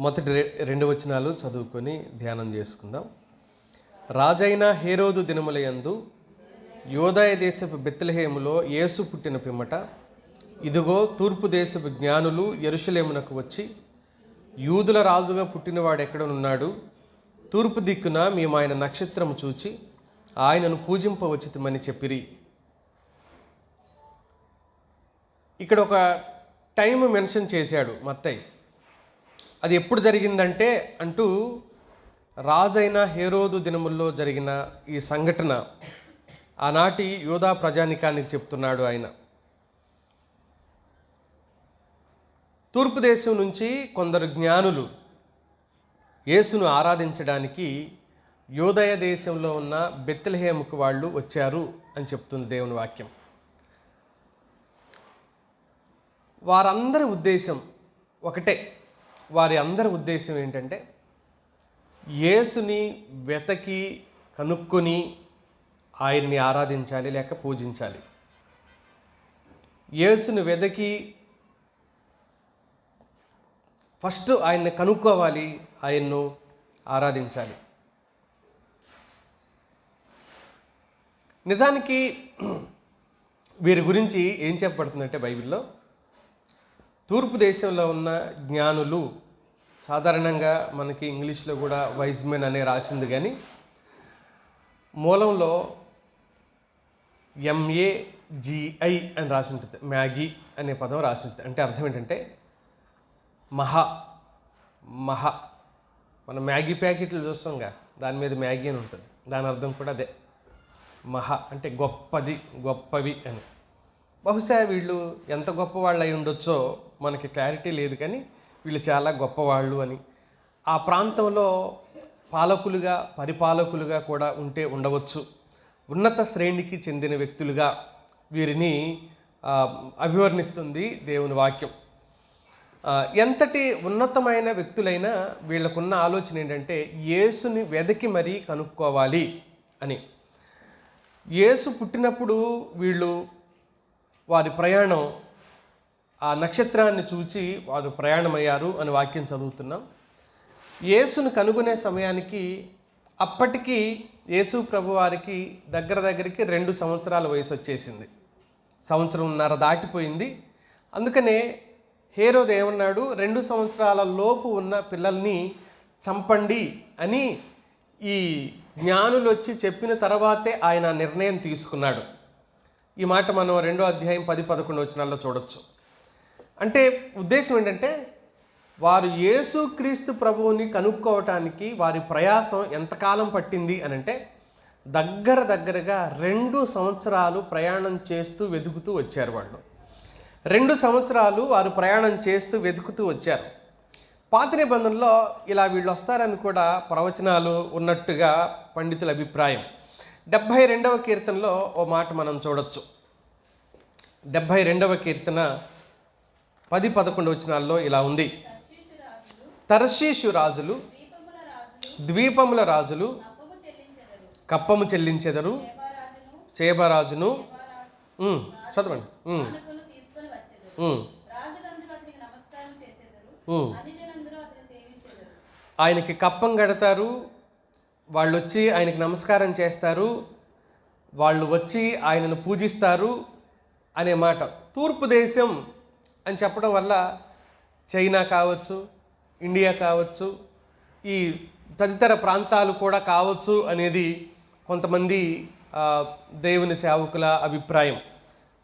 మొదటి రెండు వచనాలు చదువుకొని ధ్యానం చేసుకుందాం. రాజైన హేరోదు దినములయందు యోదాయ దేశపు బెత్లెహేములో యేసు పుట్టిన పిమ్మట, ఇదిగో తూర్పు దేశపు జ్ఞానులు యెరూషలేమునకు వచ్చి, యూదుల రాజుగా పుట్టినవాడు ఎక్కడనున్నాడు? తూర్పు దిక్కున మేము ఆయన నక్షత్రము చూచి ఆయనను పూజింపవచ్చితమని చెప్పిరి. ఇక్కడ ఒక టైం మెన్షన్ చేశాడు మత్తయి. అది ఎప్పుడు జరిగిందంటే అంటూ రాజైన హేరోదు దినముల్లో జరిగిన ఈ సంఘటన ఆనాటి యూదా ప్రజానికానికి చెప్తున్నాడు ఆయన. తూర్పు దేశం నుంచి కొందరు జ్ఞానులు యేసును ఆరాధించడానికి యోదయ దేశంలో ఉన్న బెత్లెహేముకు వాళ్ళు వచ్చారు అని చెప్తుంది దేవుని వాక్యం. వారందరి ఉద్దేశం ఒకటే. వారి అందరి ఉద్దేశం ఏంటంటే, యేసుని వెతకి కనుక్కొని ఆయన్ని ఆరాధించాలి, లేక పూజించాలి. యేసుని వెతకి ఫస్ట్ ఆయన్ని కనుక్కోవాలి, ఆయన్ను ఆరాధించాలి. నిజానికి వీరి గురించి ఏం చెప్పబడుతుందంటే బైబిల్లో, తూర్పు దేశంలో ఉన్న జ్ఞానులు, సాధారణంగా మనకి ఇంగ్లీష్లో కూడా వైజ్ మెన్ అనే రాసింది, కానీ మూలంలో MAGI అని రాసి ఉంటుంది. మ్యాగీ అనే పదం రాసి ఉంటుంది. అంటే అర్థం ఏంటంటే మహా. మనం మ్యాగీ ప్యాకెట్లు చూస్తాంగా, దాని మీద మ్యాగీ అని ఉంటుంది. దాని అర్థం కూడా అదే, మహా అంటే గొప్పది, గొప్పవి అని. బహుశా వీళ్ళు ఎంత గొప్పవాళ్ళు అయి ఉండొచ్చో మనకి క్లారిటీ లేదు, కానీ వీళ్ళు చాలా గొప్పవాళ్ళు అని. ఆ ప్రాంతంలో పాలకులుగా, పరిపాలకులుగా కూడా ఉంటే ఉండవచ్చు. ఉన్నత శ్రేణికి చెందిన వ్యక్తులుగా వీరిని అభివర్ణిస్తుంది దేవుని వాక్యం. ఎంతటి ఉన్నతమైన వ్యక్తులైనా వీళ్ళకున్న ఆలోచన ఏంటంటే, యేసుని వెదకి మరీ కనుక్కోవాలి అని. యేసు పుట్టినప్పుడు వీళ్ళు వారి ప్రయాణం, ఆ నక్షత్రాన్ని చూచి వారు ప్రయాణమయ్యారు అని వాక్యం చదువుతున్నాం. యేసును కనుగొనే సమయానికి అప్పటికి యేసు ప్రభు వారికి దగ్గరికి 2 సంవత్సరాల వయసు వచ్చేసింది. 1.5 సంవత్సరం దాటిపోయింది. అందుకనే హేరోదు ఏమన్నాడు, 2 సంవత్సరాల లోపు ఉన్న పిల్లల్ని చంపండి అని ఈ జ్ఞానులు వచ్చి చెప్పిన తర్వాతే ఆయన నిర్ణయం తీసుకున్నాడు. ఈ మాట మనం 2వ అధ్యాయం 10-11 వచనాల్లో చూడొచ్చు. అంటే ఉద్దేశం ఏంటంటే, వారు యేసుక్రీస్తు ప్రభువుని కనుక్కోవటానికి వారి ప్రయాసం ఎంతకాలం పట్టింది అని అంటే, దగ్గరగా 2 సంవత్సరాలు ప్రయాణం చేస్తూ వెతుకుతూ వచ్చారు. వాళ్ళు 2 సంవత్సరాలు వారు ప్రయాణం చేస్తూ వెతుకుతూ వచ్చారు. పాత నిబంధనలో ఇలా వీళ్ళు వస్తారని కూడా ప్రవచనాలు ఉన్నట్టుగా పండితుల అభిప్రాయం. 72వ కీర్తనలో ఓ మాట మనం చూడొచ్చు. 72వ కీర్తన 10-11 వచనాల్లో ఇలా ఉంది. తర్షీషు రాజులు, ద్వీపముల రాజులు కప్పము చెల్లించెదరు, షేబరాజును చదవండి ఆయనకి కప్పం కడతారు. వాళ్ళు వచ్చి ఆయనకి నమస్కారం చేస్తారు, వాళ్ళు వచ్చి ఆయనను పూజిస్తారు అనే మాట. తూర్పు దేశం అని చెప్పడం వల్ల చైనా కావచ్చు, ఇండియా కావచ్చు, ఈ తదితర ప్రాంతాలు కూడా కావచ్చు అనేది కొంతమంది దేవుని సేవకుల అభిప్రాయం.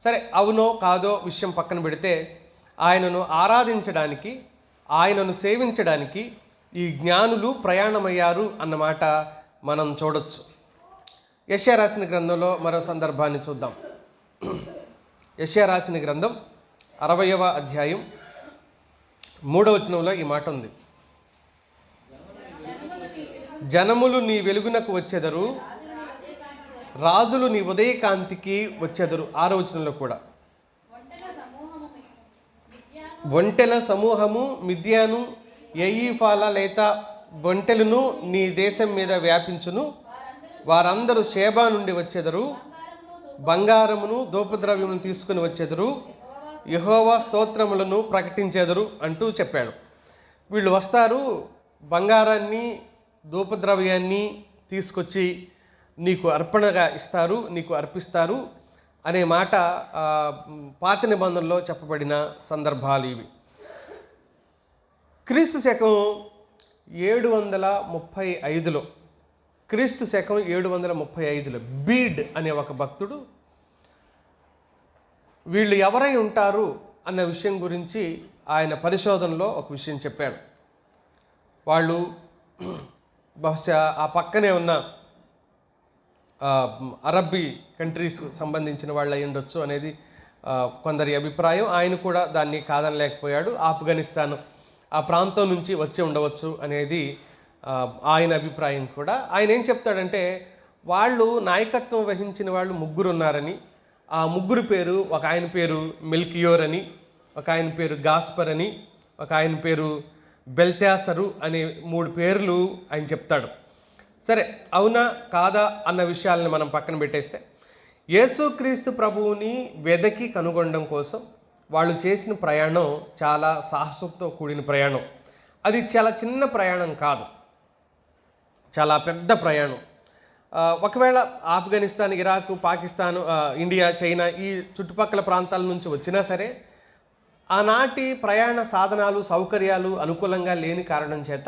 సరే, అవునో కాదో విషయం పక్కన పెడితే, ఆయనను ఆరాధించడానికి, ఆయనను సేవించడానికి ఈ జ్ఞానులు ప్రయాణమయ్యారు అన్నమాట మనం చూడొచ్చు. యెషయా రాసిన గ్రంథంలో మరో సందర్భాన్ని చూద్దాం. యెషయా రాసిన గ్రంథం 60వ అధ్యాయం 3వ వచనంలో ఈ మాట ఉంది. జనములు నీ వెలుగునకు వచ్చెదరు, రాజులు నీ ఉదయకాంతికి వచ్చెదరు. 6వ వచనంలో కూడా ఒంటెల సమూహము మిద్యాను ఎయీఫాల లేత ఒంటెలను నీ దేశం మీద వ్యాపించును, వారందరూ షేబా నుండి వచ్చెదరు, బంగారమును ధూపద్రవ్యమును తీసుకుని వచ్చెదరు, యెహోవా స్తోత్రములను ప్రకటించెదరు అంటూ చెప్పాడు. వీళ్ళు వస్తారు, బంగారాన్ని ధూపద్రవ్యాన్ని తీసుకొచ్చి నీకు అర్పణగా ఇస్తారు, నీకు అర్పిస్తారు అనే మాట పాత నిబంధనలో చెప్పబడిన సందర్భాలు ఇవి. క్రీస్తు శకం 735లో క్రీస్తు శకం 735లో బీడ్ అనే ఒక భక్తుడు వీళ్ళు ఎవరై ఉంటారు అన్న విషయం గురించి ఆయన పరిశోధనలో ఒక విషయం చెప్పాడు. వాళ్ళు బహుశా ఆ పక్కనే ఉన్న అరబ్బీ కంట్రీస్ సంబంధించిన వాళ్ళు అయి ఉండొచ్చు అనేది కొందరి అభిప్రాయం. ఆయన కూడా దాన్ని కాదనలేకపోయాడు. ఆఫ్ఘనిస్తాన్ ఆ ప్రాంతం నుంచి వచ్చి ఉండవచ్చు అనేది ఆయన అభిప్రాయం కూడా. ఆయన ఏం చెప్తాడంటే, వాళ్ళు నాయకత్వం వహించిన వాళ్ళు 3 ఉన్నారని, ఆ 3 పేరు, ఒక ఆయన పేరు మెల్కియోర్ అని, ఒక ఆయన పేరు గాస్పర్ అని, ఒక ఆయన పేరు బెల్తాసరు అనే 3 పేర్లు ఆయన చెప్తాడు. సరే, అవునా కాదా అన్న విషయాలను మనం పక్కన పెట్టేస్తే, యేసుక్రీస్తు ప్రభువుని వెదకి కనుగొనడం కోసం వాళ్ళు చేసిన ప్రయాణం చాలా సాహసంతో కూడిన ప్రయాణం. అది చాలా చిన్న ప్రయాణం కాదు, చాలా పెద్ద ప్రయాణం. ఒకవేళ Afghanistan, Iraq, Pakistan, India, China ఈ చుట్టుపక్కల ప్రాంతాల నుంచి వచ్చినా సరే, ఆనాటి ప్రయాణ సాధనాలు, సౌకర్యాలు అనుకూలంగా లేని కారణం చేత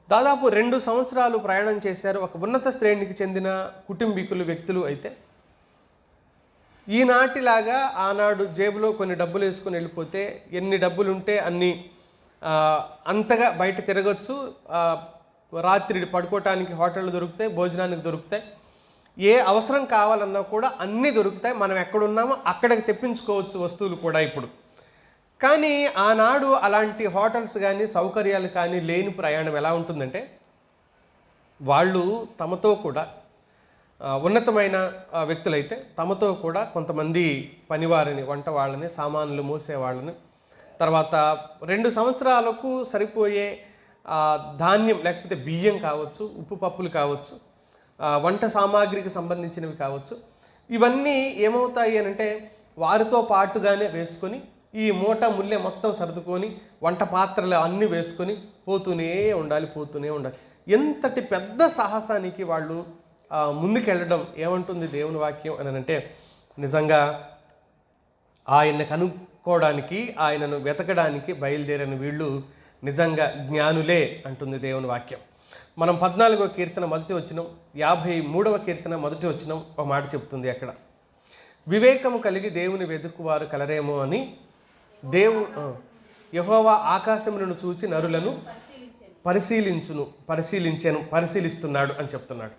దాదాపు 2 సంవత్సరాలు ప్రయాణం చేశారు. ఒక ఉన్నత శ్రేణికి చెందిన కుటుంబీకులు, వ్యక్తులు అయితే ఈనాటిలాగా ఆనాడు జేబులో కొన్ని డబ్బులు వేసుకొని వెళ్ళిపోతే ఎన్ని డబ్బులుంటే అన్ని అంతగా బయట తిరగచ్చు. రాత్రి పడుకోవటానికి హోటళ్ళు దొరుకుతాయి, భోజనానికి దొరుకుతాయి, ఏ అవసరం కావాలన్నా కూడా అన్నీ దొరుకుతాయి. మనం ఎక్కడున్నామో అక్కడికి తెప్పించుకోవచ్చు వస్తువులు కూడా ఇప్పుడు. కానీ ఆనాడు అలాంటి హోటల్స్ కానీ సౌకర్యాలు కానీ లేని ప్రయాణం ఎలా ఉంటుందంటే, వాళ్ళు తమతో కూడా ఉన్నతమైన వ్యక్తులైతే తమతో కూడా కొంతమంది పనివారిని, వంట వాళ్ళని, సామాన్లు మోసేవాళ్ళని, తర్వాత 2 సంవత్సరాలకు సరిపోయే ధాన్యం లేకపోతే బియ్యం కావచ్చు, ఉప్పు పప్పులు కావచ్చు, వంట సామాగ్రికి సంబంధించినవి కావచ్చు, ఇవన్నీ ఏమవుతాయి అని అంటే వారితో పాటుగానే వేసుకొని ఈ మూట ముల్లె మొత్తం సర్దుకొని వంట పాత్రలు అన్నీ వేసుకొని పోతూనే ఉండాలి. ఎంతటి పెద్ద సాహసానికి వాళ్ళు ముందుకెళ్ళడం ఏమంటుంది దేవుని వాక్యం అని అంటే, నిజంగా ఆయన్ని కనుక్కోవడానికి, ఆయనను వెతకడానికి బయలుదేరిన వీళ్ళు నిజంగా జ్ఞానులే అంటుంది దేవుని వాక్యం. మనం 14వ కీర్తన మొదటి వచనం, 53వ కీర్తన మొదటి వచనం ఒక మాట చెప్తుంది. అక్కడ వివేకము కలిగి దేవుని వెతుకువారు కలరేమో అని యెహోవా ఆకాశములను చూచి నరులను పరిశీలిస్తున్నాడు అని చెప్తున్నాడు.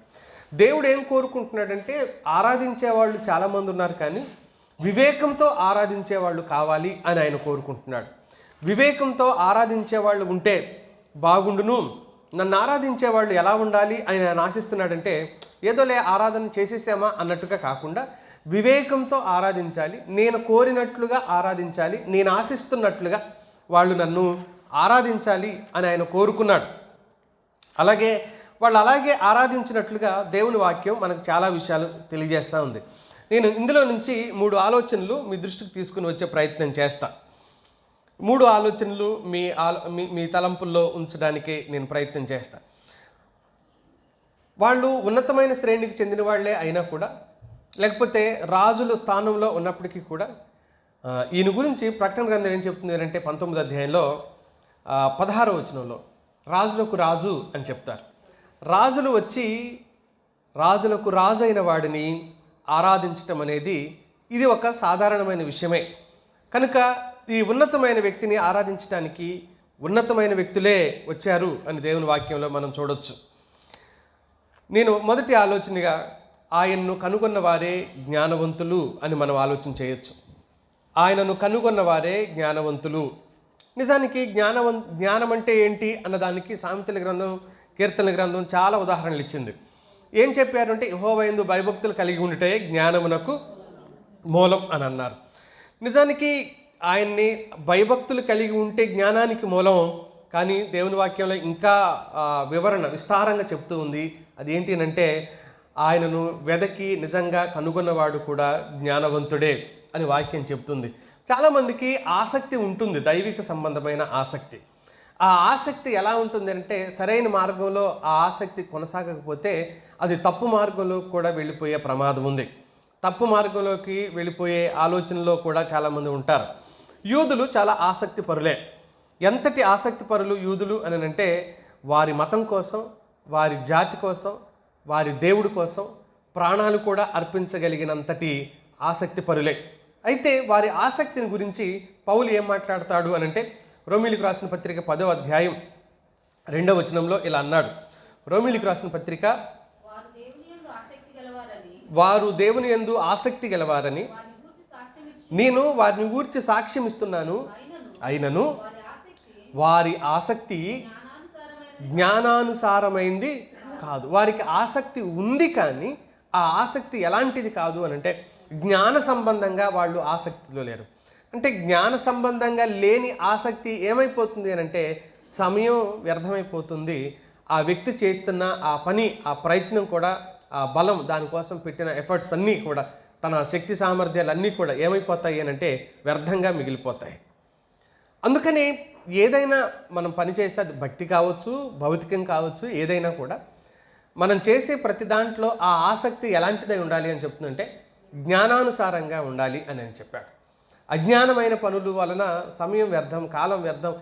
దేవుడు ఏం కోరుకుంటున్నాడంటే, ఆరాధించేవాళ్ళు చాలామంది ఉన్నారు కానీ వివేకంతో ఆరాధించేవాళ్ళు కావాలి అని ఆయన కోరుకుంటున్నాడు. వివేకంతో ఆరాధించేవాళ్ళు ఉంటే బాగుండును, నన్ను ఆరాధించేవాళ్ళు ఎలా ఉండాలి అని ఆయన ఆశిస్తున్నాడంటే, ఏదోలే ఆరాధన చేసేసామా అన్నట్టుగా కాకుండా వివేకంతో ఆరాధించాలి, నేను కోరినట్లుగా ఆరాధించాలి, నేను ఆశిస్తున్నట్లుగా వాళ్ళు నన్ను ఆరాధించాలి అని ఆయన కోరుకున్నాడు. అలాగే వాళ్ళు అలాగే ఆరాధించినట్లుగా దేవుని వాక్యం మనకు చాలా విషయాలు తెలియజేస్తూ ఉంది. నేను ఇందులో నుంచి 3 ఆలోచనలు మీ దృష్టికి తీసుకుని వచ్చే ప్రయత్నం చేస్తా. 3 ఆలోచనలు మీ తలంపుల్లో ఉంచడానికి నేను ప్రయత్నం చేస్తా. వాళ్ళు ఉన్నతమైన శ్రేణికి చెందిన వాళ్ళే అయినా కూడా, లేకపోతే రాజుల స్థానంలో ఉన్నప్పటికీ కూడా, ఈయన గురించి ప్రకటన గ్రంథం ఏం చెప్తుంది అంటే 19వ అధ్యాయంలో 16వ వచనంలో రాజులకు రాజు అని చెప్తారు. రాజులు వచ్చి రాజులకు రాజు అయిన వాడిని ఆరాధించటం అనేది ఇది ఒక సాధారణమైన విషయమే. కనుక ఈ ఉన్నతమైన వ్యక్తిని ఆరాధించడానికి ఉన్నతమైన వ్యక్తులే వచ్చారు అని దేవుని వాక్యంలో మనం చూడొచ్చు. నేను మొదటి ఆలోచనగా ఆయన్ను కనుగొన్న వారే జ్ఞానవంతులు అని మనం ఆలోచన చేయొచ్చు. ఆయనను కనుగొన్న వారే జ్ఞానవంతులు. నిజానికి జ్ఞానం అంటే ఏంటి అన్నదానికి సామెతల గ్రంథం, కీర్తనల గ్రంథం చాలా ఉదాహరణలు ఇచ్చింది. ఏం చెప్పారంటే, యెహోవా యందు భయభక్తులు కలిగి ఉండుటే జ్ఞానమునకు మూలం అని అన్నారు. నిజానికి ఆయన్ని భయభక్తులు కలిగి ఉంటే జ్ఞానానికి మూలం. కానీ దేవుని వాక్యంలో ఇంకా విస్తారంగా చెప్తూ ఉంది. అదేంటి అంటే, ఆయనను వెదకి నిజంగా కనుగొన్నవాడు కూడా జ్ఞానవంతుడే అని వాక్యం చెప్తుంది. చాలామందికి ఆసక్తి ఉంటుంది, దైవిక సంబంధమైన ఆసక్తి. ఆ ఆసక్తి ఎలా ఉంటుంది అంటే సరైన మార్గంలో ఆ ఆసక్తి కొనసాగకపోతే అది తప్పు మార్గంలో కూడా వెళ్ళిపోయే ప్రమాదం ఉంది. తప్పు మార్గంలోకి వెళ్ళిపోయే ఆలోచనలో కూడా చాలామంది ఉంటారు. యూదులు చాలా ఆసక్తి పరులే. ఎంతటి ఆసక్తి పరులు యూదులు అని అంటే వారి మతం కోసం, వారి జాతి కోసం, వారి దేవుడి కోసం ప్రాణాలు కూడా అర్పించగలిగినంతటి ఆసక్తి పరులే. అయితే వారి ఆసక్తిని గురించి పౌలు ఏం మాట్లాడతాడు అని అంటే రోమీలకు రాసిన పత్రిక 10వ అధ్యాయం 2వ వచనంలో ఇలా అన్నాడు. రోమీలకు రాసిన పత్రిక, వారు దేవుని యందు ఆసక్తి గలవారని నేను వారిని గూర్చి సాక్ష్యం ఇస్తున్నాను, అయినను వారి ఆసక్తి జ్ఞానానుసారమైంది కాదు. వారికి ఆసక్తి ఉంది కానీ ఆ ఆసక్తి ఎలాంటిది కాదు అని అంటే జ్ఞాన సంబంధంగా వాళ్ళు ఆసక్తిలో లేరు. అంటే జ్ఞాన సంబంధంగా లేని ఆసక్తి ఏమైపోతుంది అని అంటే సమయం వ్యర్థమైపోతుంది. ఆ వ్యక్తి చేస్తున్న ఆ పని, ఆ ప్రయత్నం కూడా, ఆ బలం, దానికోసం పెట్టిన ఎఫర్ట్స్ అన్నీ కూడా, తన శక్తి సామర్థ్యాలు అన్నీ కూడా ఏమైపోతాయి అని అంటే వ్యర్థంగా మిగిలిపోతాయి. అందుకని ఏదైనా మనం పని చేస్తే అది భక్తి కావచ్చు, భౌతికం కావచ్చు, ఏదైనా కూడా మనం చేసే ప్రతి దాంట్లో ఆ ఆసక్తి ఎలాంటిదై ఉండాలి అని చెప్తుందంటే జ్ఞానానుసారంగా ఉండాలి అని చెప్పాడు. అజ్ఞానమైన పనుల వలన సమయం వ్యర్థం, కాలం వ్యర్థం,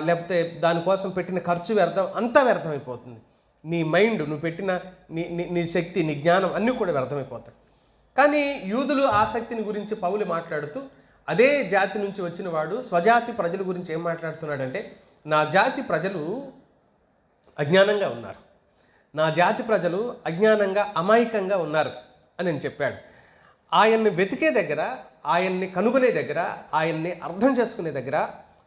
లేకపోతే దానికోసం పెట్టిన ఖర్చు వ్యర్థం, అంతా వ్యర్థమైపోతుంది. నీ మైండ్, నువ్వు పెట్టిన నీ శక్తి, నీ జ్ఞానం అన్నీ కూడా వ్యర్థమైపోతాయి. కానీ యూదులు ఆసక్తిని గురించి పౌలు మాట్లాడుతూ అదే జాతి నుంచి వచ్చిన వాడు స్వజాతి ప్రజల గురించి ఏం మాట్లాడుతున్నాడంటే నా జాతి ప్రజలు అజ్ఞానంగా ఉన్నారు, నా జాతి ప్రజలు అజ్ఞానంగా అమాయకంగా ఉన్నారు అని నేను చెప్పాడు. ఆయన్ని వెతికే దగ్గర, ఆయన్ని కనుగొనే దగ్గర, ఆయన్ని అర్థం చేసుకునే దగ్గర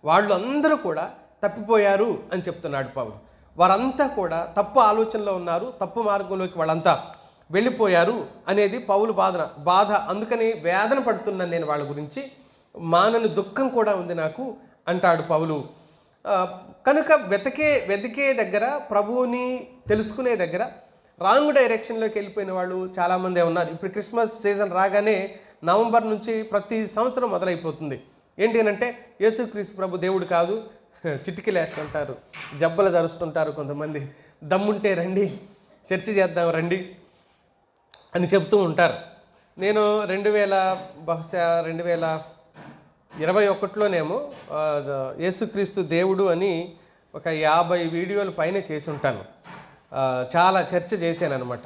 వాళ్ళు అందరూ కూడా తప్పిపోయారు అని చెప్తున్నాడు పౌలు. వారంతా కూడా తప్పు ఆలోచనలో ఉన్నారు, తప్పు మార్గంలోకి వాళ్ళంతా వెళ్ళిపోయారు అనేది పౌలు బాధ. అందుకని వేదన పడుతున్నాను నేను వాళ్ళ గురించి, మానని దుఃఖం కూడా ఉంది నాకు అంటాడు పౌలు. కనుక వెతికే దగ్గర, ప్రభువుని తెలుసుకునే దగ్గర రాంగ్ డైరెక్షన్లోకి వెళ్ళిపోయిన వాళ్ళు చాలామంది ఉన్నారు. ఇప్పుడు క్రిస్మస్ సీజన్ రాగానే నవంబర్ నుంచి ప్రతి సంవత్సరం మొదలైపోతుంది. ఏంటి అంటే యేసుక్రీస్తు ప్రభు దేవుడు కాదు, చిటికీలు వేస్తుంటారు, జబ్బలు జరుస్తుంటారు, కొంతమంది దమ్ముంటే రండి చర్చ చేద్దాం రండి అని చెప్తూ ఉంటారు. నేను బహుశా 2021లోనేమో యేసుక్రీస్తు దేవుడు అని ఒక 50 వీడియోలు పైన చేసి ఉంటాను. చాలా చర్చ చేశాను అనమాట.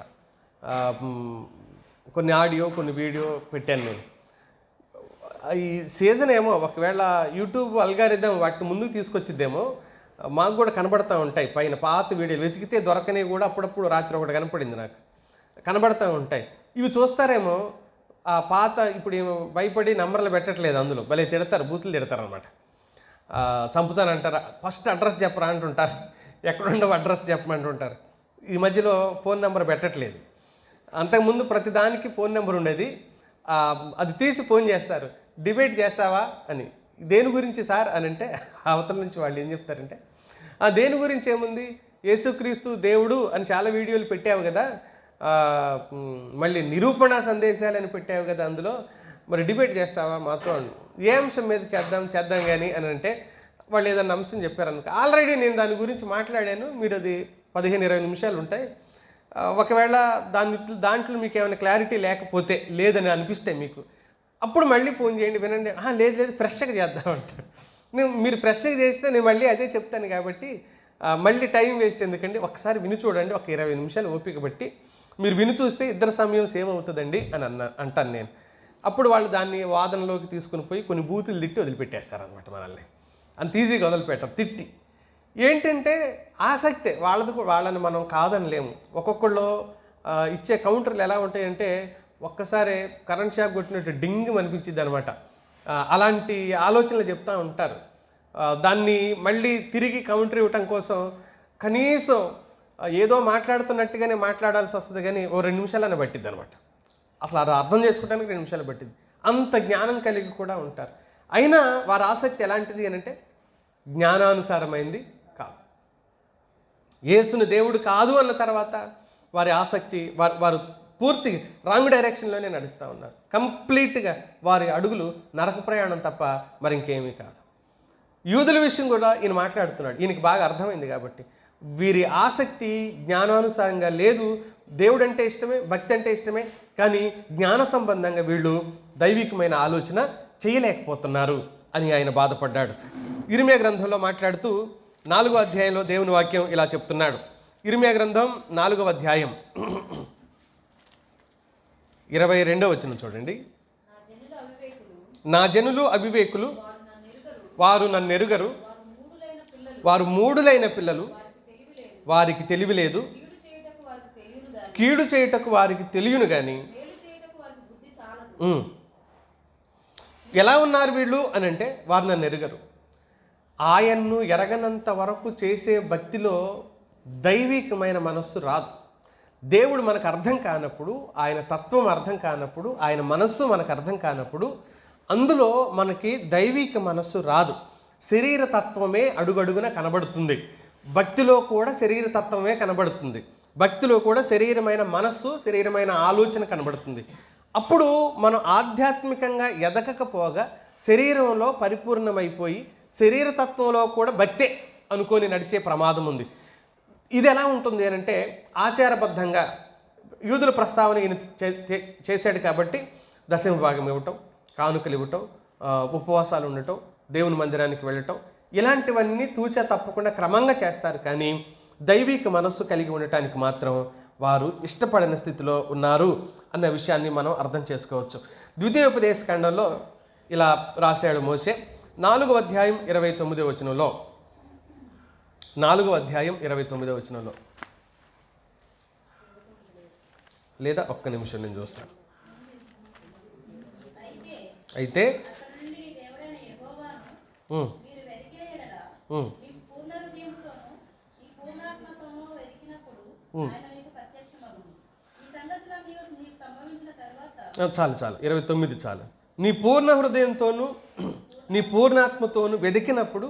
కొన్ని ఆడియో, కొన్ని వీడియో పెట్టాను నేను. ఈ సీజన్ ఏమో ఒకవేళ యూట్యూబ్ అల్గారిథం వాటిని ముందుకు తీసుకొచ్చిద్దేమో, మాకు కూడా కనబడతా ఉంటాయి పైన పాత వీడియోలు. వెతికితే దొరకనివి కూడా అప్పుడప్పుడు రాత్రి ఒకటి కనపడింది నాకు, కనబడతా ఉంటాయి. ఇవి చూస్తారేమో ఆ పాత, ఇప్పుడు ఏమో భయపడి నంబర్లు పెట్టట్లేదు, అందులో భలే తిడతారు, బూతులు తిడతారు అనమాట. చంపుతానంటారా, ఫస్ట్ అడ్రస్ చెప్పరా అంటుంటారు, ఎక్కడుండవు అడ్రస్ చెప్పమంటుంటారు. ఈ మధ్యలో ఫోన్ నెంబర్ పెట్టట్లేదు. అంతకుముందు ప్రతిదానికి ఫోన్ నెంబర్ ఉండేది, అది తీసి ఫోన్ చేస్తారు, డిబేట్ చేస్తావా అని. దేని గురించి సార్ అని అంటే అవతల నుంచి వాళ్ళు ఏం చెప్తారంటే దేని గురించి ఏముంది, యేసుక్రీస్తు దేవుడు అని చాలా వీడియోలు పెట్టావు కదా, మళ్ళీ నిరూపణ సందేశాలని పెట్టావు కదా అందులో, మరి డిబేట్ చేస్తావా మాతో, ఏ అంశం మీద చేద్దాం కానీ అని అంటే వాళ్ళు ఏదన్నా అంశం చెప్పారనుకో, ఆల్రెడీ నేను దాని గురించి మాట్లాడాను, మీరు అది 15-20 నిమిషాలు ఉంటాయి, ఒకవేళ దాంట్లో మీకు ఏమైనా క్లారిటీ లేదని అనిపిస్తే మీకు, అప్పుడు మళ్ళీ ఫోన్ చేయండి వినండి. లేదు ఫ్రెష్గా చేద్దాం అంటాడు. మీరు ఫ్రెష్గా చేస్తే నేను మళ్ళీ అదే చెప్తాను కాబట్టి మళ్ళీ టైం వేస్ట్ ఎందుకండి, ఒకసారి విని చూడండి, ఒక 20 నిమిషాలు ఓపిక బట్టి మీరు విని చూస్తే ఇద్దరు సమయం సేవ్ అవుతుందండి అని అంటాను నేను. అప్పుడు వాళ్ళు దాన్ని వాదనలోకి తీసుకుని పోయి కొన్ని బూతులు తిట్టి వదిలిపెట్టేస్తారనమాట మనల్ని. అంత ఈజీగా వదిలిపెట్టారు తిట్టి. ఏంటంటే ఆసక్తే వాళ్ళని మనం కాదనిలేము. ఒక్కొక్కళ్ళు ఇచ్చే కౌంటర్లు ఎలా ఉంటాయంటే ఒక్కసారి కరెంట్ షాక్ కొట్టినట్టు డింగ్ అనిపించింది అనమాట. అలాంటి ఆలోచనలు చెప్తూ ఉంటారు. దాన్ని మళ్ళీ తిరిగి కౌంటర్ ఇవ్వటం కోసం కనీసం ఏదో మాట్లాడుతున్నట్టుగానే మాట్లాడాల్సి వస్తుంది, కానీ 2 నిమిషాలనే పట్టిద్ది అనమాట. అసలు అది అర్థం చేసుకోవడానికి 2 నిమిషాలు పట్టింది. అంత జ్ఞానం కలిగి కూడా ఉంటారు. అయినా వారి ఆసక్తి ఎలాంటిది అని అంటే జ్ఞానానుసారమైంది కాదు. యేసుని దేవుడు కాదు అన్న తర్వాత వారి ఆసక్తి, వారు పూర్తి రాంగ్ డైరెక్షన్లోనే నడుస్తూ ఉన్నారు. కంప్లీట్గా వారి అడుగులు నరక ప్రయాణం తప్ప మరి ఇంకేమీ కాదు. యూదుల విషయం కూడా ఈయన మాట్లాడుతున్నాడు. ఈయనకి బాగా అర్థమైంది కాబట్టి వీరి ఆసక్తి జ్ఞానానుసారంగా లేదు. దేవుడు అంటే ఇష్టమే, భక్తి అంటే ఇష్టమే, కానీ జ్ఞాన సంబంధంగా వీళ్ళు దైవికమైన ఆలోచన చేయలేకపోతున్నారు అని ఆయన బాధపడ్డాడు. ఇర్మియా గ్రంథంలో మాట్లాడుతూ 4వ అధ్యాయంలో దేవుని వాక్యం ఇలా చెప్తున్నాడు. ఇర్మియా గ్రంథం 4వ అధ్యాయం 22వ వచనం చూడండి. నా జనులు అవివేకులు, వారు నన్నెరుగరు, వారు మూఢులైన పిల్లలు, వారికి తెలివి లేదు. కీడు చేయుటకు వారికి తెలియను కానీ. ఎలా ఉన్నారు వీళ్ళు అని అంటే, వారు నన్ను ఎరుగరు. ఆయన్ను ఎరగనంత వరకు చేసే భక్తిలో దైవికమైన మనస్సు రాదు. దేవుడు మనకు అర్థం కానప్పుడు, ఆయన తత్వం అర్థం కానప్పుడు, ఆయన మనస్సు మనకు అర్థం కానప్పుడు అందులో మనకి దైవిక మనస్సు రాదు. శరీర తత్వమే అడుగడుగున కనబడుతుంది. భక్తిలో కూడా శరీర తత్వమే కనబడుతుంది. భక్తిలో కూడా శరీరమైన మనస్సు, శరీరమైన ఆలోచన కనబడుతుంది. అప్పుడు మనం ఆధ్యాత్మికంగా ఎదగకపోగా శరీరంలో పరిపూర్ణమైపోయి శరీరతత్వంలో కూడా భక్తే అనుకొని నడిచే ప్రమాదం ఉంది. ఇది ఎలా ఉంటుంది అని అంటే, ఆచారబద్ధంగా యూదుల ప్రస్తావన ఈయన చేశాడు కాబట్టి దశమ భాగం ఇవ్వటం, కానుకలు ఇవ్వటం, ఉపవాసాలు ఉండటం, దేవుని మందిరానికి వెళ్ళటం, ఇలాంటివన్నీ తూచా తప్పకుండా క్రమంగా చేస్తారు. కానీ దైవిక మనస్సు కలిగి ఉండటానికి మాత్రం వారు ఇష్టపడిన స్థితిలో ఉన్నారు అన్న విషయాన్ని మనం అర్థం చేసుకోవచ్చు. ద్వితీయోపదేశ ఖండంలో ఇలా రాశాడు మోషే. 4వ అధ్యాయం 29వ వచనంలో, 4వ అధ్యాయం 29వ వచనంలో, లేదా ఒక్క నిమిషం నేను చూస్తాను. అయితే చాలు 29 చాలు. నీ పూర్ణ హృదయంతోనూ నీ పూర్ణాత్మతోనూ వెతికినప్పుడు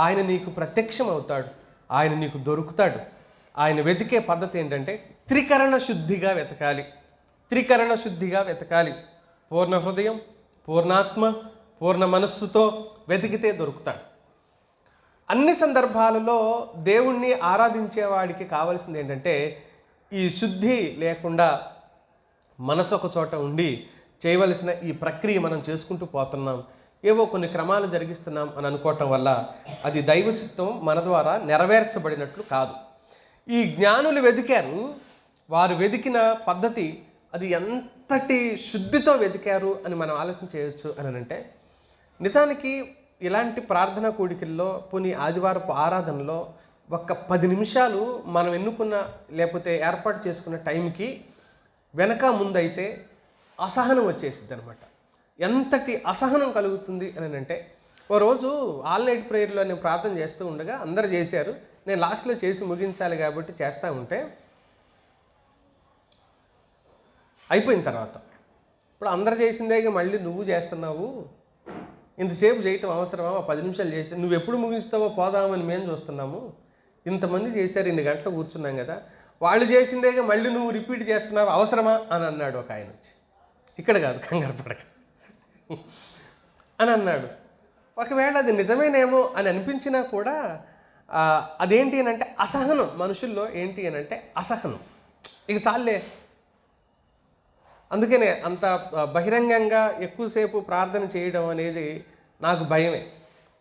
ఆయన నీకు ప్రత్యక్షం అవుతాడు, ఆయన నీకు దొరుకుతాడు. ఆయన వెతికే పద్ధతి ఏంటంటే త్రికరణ శుద్ధిగా వెతకాలి. త్రికరణ శుద్ధిగా వెతకాలి. పూర్ణ హృదయం, పూర్ణాత్మ, పూర్ణ మనస్సుతో వెతికితే దొరుకుతాడు. అన్ని సందర్భాలలో దేవుణ్ణి ఆరాధించేవాడికి కావాల్సింది ఏంటంటే ఈ శుద్ధి లేకుండా మనసు ఒక చోట ఉండి చేయవలసిన ఈ ప్రక్రియ మనం చేసుకుంటూ పోతున్నాం. ఏవో కొన్ని క్రమాలు జరిగిస్తున్నాం అని అనుకోవటం వల్ల అది దైవ చిత్తం మన ద్వారా నెరవేర్చబడినట్లు కాదు. ఈ జ్ఞానులు వెతికారు. వారు వెతికిన పద్ధతి అది ఎంతటి శుద్ధితో వెతికారు అని మనం ఆలోచన చేయొచ్చు అని అంటే, నిజానికి ఇలాంటి ప్రార్థనా కూడికల్లో, పోనీ ఆదివారపు ఆరాధనలో ఒక 10 నిమిషాలు మనం ఎన్నుకున్న లేకపోతే ఏర్పాటు చేసుకున్న టైంకి వెనక ముందైతే అసహనం వచ్చేసిద్ది అనమాట. ఎంతటి అసహనం కలుగుతుంది అని అంటే, ఓ రోజు ఆల్ నైట్ ప్రేయర్లో నేను ప్రార్థన చేస్తూ ఉండగా అందరు చేశారు, నేను లాస్ట్లో చేసి ముగించాలి కాబట్టి చేస్తూ ఉంటే అయిపోయిన తర్వాత ఇప్పుడు అందరు చేసిందే మళ్ళీ నువ్వు చేస్తున్నావు, ఇంతసేపు చేయటం అవసరమా? 10 నిమిషాలు చేస్తే నువ్వు ఎప్పుడు ముగిస్తావో పోదామని మేము చూస్తున్నాము. ఇంతమంది చేశారు, 2 గంటలు కూర్చున్నాం కదా, వాళ్ళు చేసిందేగా మళ్ళీ నువ్వు రిపీట్ చేస్తున్నావు, అవసరమా అని అన్నాడు ఒక ఆయన వచ్చి. ఇక్కడ కాదు, కంగారు పడక అని అన్నాడు. ఒకవేళ అది నిజమేనేమో అని అనిపించినా కూడా అదేంటి అని అంటే అసహనం. మనుషుల్లో ఏంటి అని అంటే అసహనం. ఇక చాలే. అందుకనే అంత బహిరంగంగా ఎక్కువసేపు ప్రార్థన చేయడం అనేది నాకు భయమే.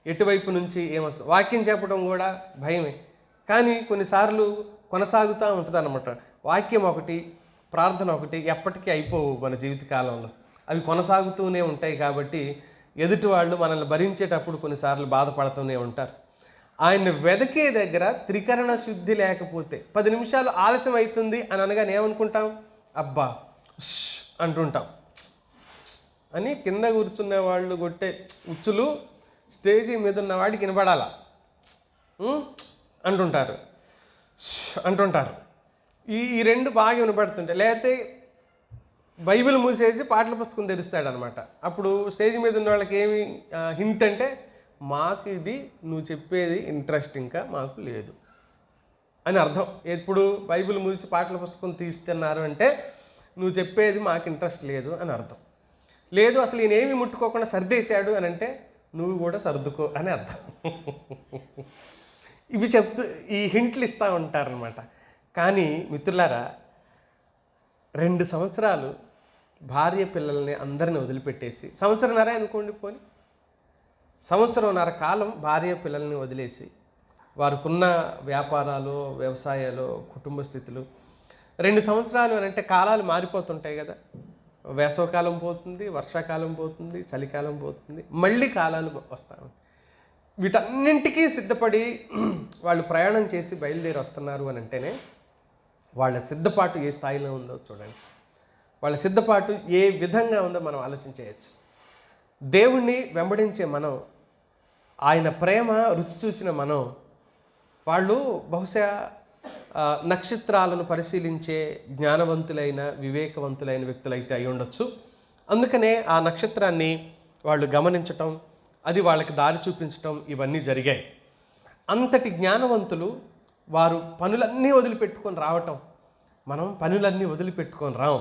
ఎటువైపు నుంచి ఏమొస్తుంది, వాక్యం చెప్పడం కూడా భయమే. కానీ కొన్నిసార్లు కొనసాగుతూ ఉంటుంది అన్నమాట. వాక్యం ఒకటి, ప్రార్థన ఒకటి ఎప్పటికీ అయిపోవు మన జీవితకాలంలో. అవి కొనసాగుతూనే ఉంటాయి. కాబట్టి ఎదుటి వాళ్ళు మనల్ని భరించేటప్పుడు కొన్నిసార్లు బాధపడుతూనే ఉంటారు. ఆయన్ని వెదకే దగ్గర త్రికరణ శుద్ధి లేకపోతే 10 నిమిషాలు ఆలస్యం అవుతుంది అని అనగానే ఏమనుకుంటాం? అబ్బా అంటుంటాం అని కింద కూర్చున్న వాళ్ళు కొట్టే ఉచ్చులు స్టేజీ మీద ఉన్న వాడికి వినపడాలా అంటుంటారు. ఈ రెండు బాగా వినపడుతుంటాయి. లేకపోతే బైబిల్ మూసేసి పాటల పుస్తకం తెరుస్తాడనమాట. అప్పుడు స్టేజ్ మీద ఉన్న వాళ్ళకి ఏమి హింట్ అంటే, మాకు ఇది నువ్వు చెప్పేది ఇంట్రెస్ట్ ఇంకా మాకు లేదు అని అర్థం. ఎప్పుడు బైబిల్ మూసి పాటల పుస్తకం తీస్తున్నారు అంటే నువ్వు చెప్పేది మాకు ఇంట్రెస్ట్ లేదు అని అర్థం. లేదు అసలు ఈయన ఏమి ముట్టుకోకుండా సర్దేశాడు అని అంటే నువ్వు కూడా సర్దుకో అని అర్థం. ఇవి ఈ హింట్లు ఇస్తూ ఉంటారనమాట. కానీ మిత్రులారా, 2 సంవత్సరాలు భార్య పిల్లల్ని అందరిని వదిలిపెట్టేసి, సంవత్సరంన్నర అనుకోండి పోని, సంవత్సరంన్నర కాలం భార్య పిల్లల్ని వదిలేసి వారికున్న వ్యాపారాలు, వ్యవసాయాలు, కుటుంబ స్థితులు, 2 సంవత్సరాలు అని అంటే కాలాలు మారిపోతుంటాయి కదా. వేసవకాలం పోతుంది, వర్షాకాలం పోతుంది, చలికాలం పోతుంది, మళ్ళీ కాలాలు వస్తాయి. వీటన్నింటికీ సిద్ధపడి వాళ్ళు ప్రయాణం చేసి బయలుదేరి వస్తున్నారు అని అంటేనే వాళ్ళ సిద్ధపాటు ఏ స్థాయిలో ఉందో చూడండి. వాళ్ళ సిద్ధపాటు ఏ విధంగా ఉందో మనం ఆలోచించేయచ్చు. దేవుణ్ణి వెంబడించే మనం, ఆయన ప్రేమ రుచి చూసిన మనం, వాళ్ళు బహుశా నక్షత్రాలను పరిశీలించే జ్ఞానవంతులైన, వివేకవంతులైన వ్యక్తులైతే అయి ఉండొచ్చు. అందుకనే ఆ నక్షత్రాన్ని వాళ్ళు గమనించటం, అది వాళ్ళకి దారి చూపించటం, ఇవన్నీ జరిగాయి. అంతటి జ్ఞానవంతులు వారు పనులన్నీ వదిలిపెట్టుకొని రావటం. మనం పనులన్నీ వదిలిపెట్టుకొని రాం,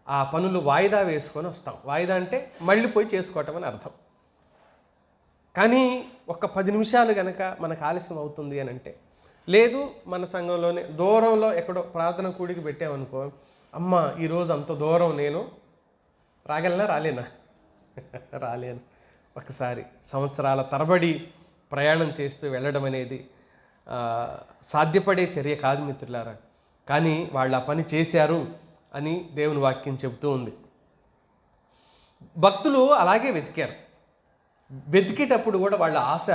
ఆ పనులు వాయిదా వేసుకొని వస్తాం. వాయిదా అంటే మళ్ళీ పోయి చేసుకోవటం అని అర్థం. కానీ ఒక 10 నిమిషాలు కనుక మనకు ఆలస్యం అవుతుంది అని అంటే, లేదు మన సంఘంలోనే దూరంలో ఎక్కడో ప్రార్థన కూడికి పెట్టామనుకో, అమ్మ ఈరోజు అంత దూరం నేను రాగలనా రాలేనా? రాలేను. ఒకసారి సంవత్సరాల తరబడి ప్రయాణం చేస్తూ వెళ్ళడం అనేది సాధ్యపడే చర్య కాదు మిత్రులారా. కానీ వాళ్ళు ఆ పని చేశారు అని దేవుని వాక్యం చెబుతూ ఉంది. భక్తులు అలాగే వెతికారు. వెతికేటప్పుడు కూడా వాళ్ళ ఆశ,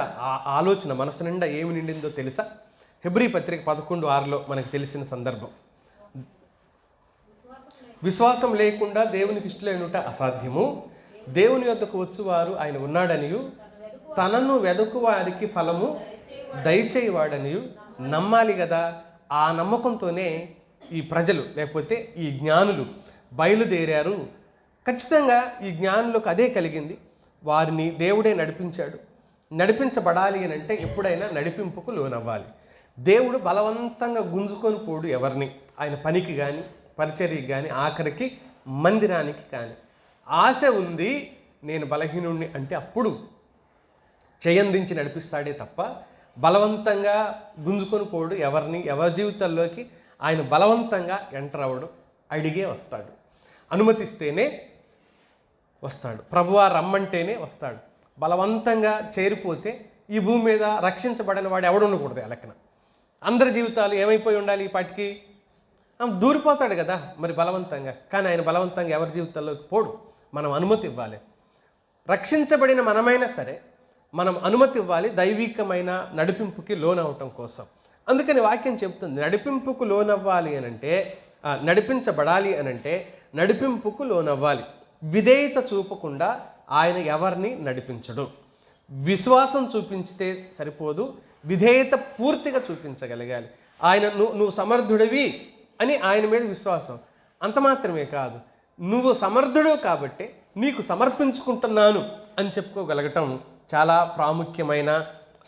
ఆలోచన మనసు నిండా ఏమి నిండిందో తెలుసా? హెబ్రీ పత్రిక 11:6లో మనకు తెలిసిన సందర్భం. విశ్వాసం లేకుండా దేవునికి ఇష్టలైనట అసాధ్యము, దేవుని యొద్దకు వచ్చువారు ఆయన ఉన్నాడనియు, తనను వెదుకు వారికి ఫలము దయచేయవాడనియు నమ్మాలి కదా. ఆ నమ్మకంతోనే ఈ ప్రజలు, లేకపోతే ఈ జ్ఞానులు బయలుదేరారు. ఖచ్చితంగా ఈ జ్ఞానులకు అదే కలిగింది. వారిని దేవుడే నడిపించాడు. నడిపించబడాలి అని అంటే ఎప్పుడైనా నడిపింపుకు లోనవ్వాలి. దేవుడు బలవంతంగా గుంజుకొని పోడు ఎవరిని, ఆయన పనికి కానీ, పరిచర్యకి కానీ, ఆఖరికి మందిరానికి కానీ. ఆశ ఉంది, నేను బలహీనుణ్ణి అంటే అప్పుడు చేయందించి నడిపిస్తాడే తప్ప బలవంతంగా గుంజుకొని పోడు ఎవరిని. ఎవరి జీవితాల్లోకి ఆయన బలవంతంగా ఎంటర్ అవ్వడు, అడిగే వస్తాడు. అనుమతిస్తేనే వస్తాడు, ప్రభువా రమ్మంటేనే వస్తాడు. బలవంతంగా చేరిపోతే ఈ భూమి మీద రక్షించబడిన వాడు ఎవడు ఉండకూడదు ఆ లెక్కన. అందరి జీవితాలు ఏమైపోయి ఉండాలి? ఈ పాటికి దూరిపోతాడు కదా మరి బలవంతంగా. కానీ ఆయన బలవంతంగా ఎవరి జీవితాల్లోకి పోడు. మనం అనుమతి ఇవ్వాలి. రక్షించబడిన మనమైనా సరే మనం అనుమతి ఇవ్వాలి దైవికమైన నడిపింపుకి లోనవటం కోసం. అందుకని వాక్యం చెప్తుంది, నడిపింపుకు లోనవ్వాలి అని అంటే, నడిపించబడాలి అని అంటే నడిపింపుకు లోనవ్వాలి. విధేయత చూపకుండా ఆయన ఎవరిని నడిపించడు. విశ్వాసం చూపించితే సరిపోదు, విధేయత పూర్తిగా చూపించగలగాలి. ఆయన నువ్వు సమర్థుడివి అని ఆయన మీద విశ్వాసం. అంత మాత్రమే కాదు, నువ్వు సమర్థుడు కాబట్టి నీకు సమర్పించుకుంటున్నాను అని చెప్పుకోగలగటం చాలా ప్రాముఖ్యమైన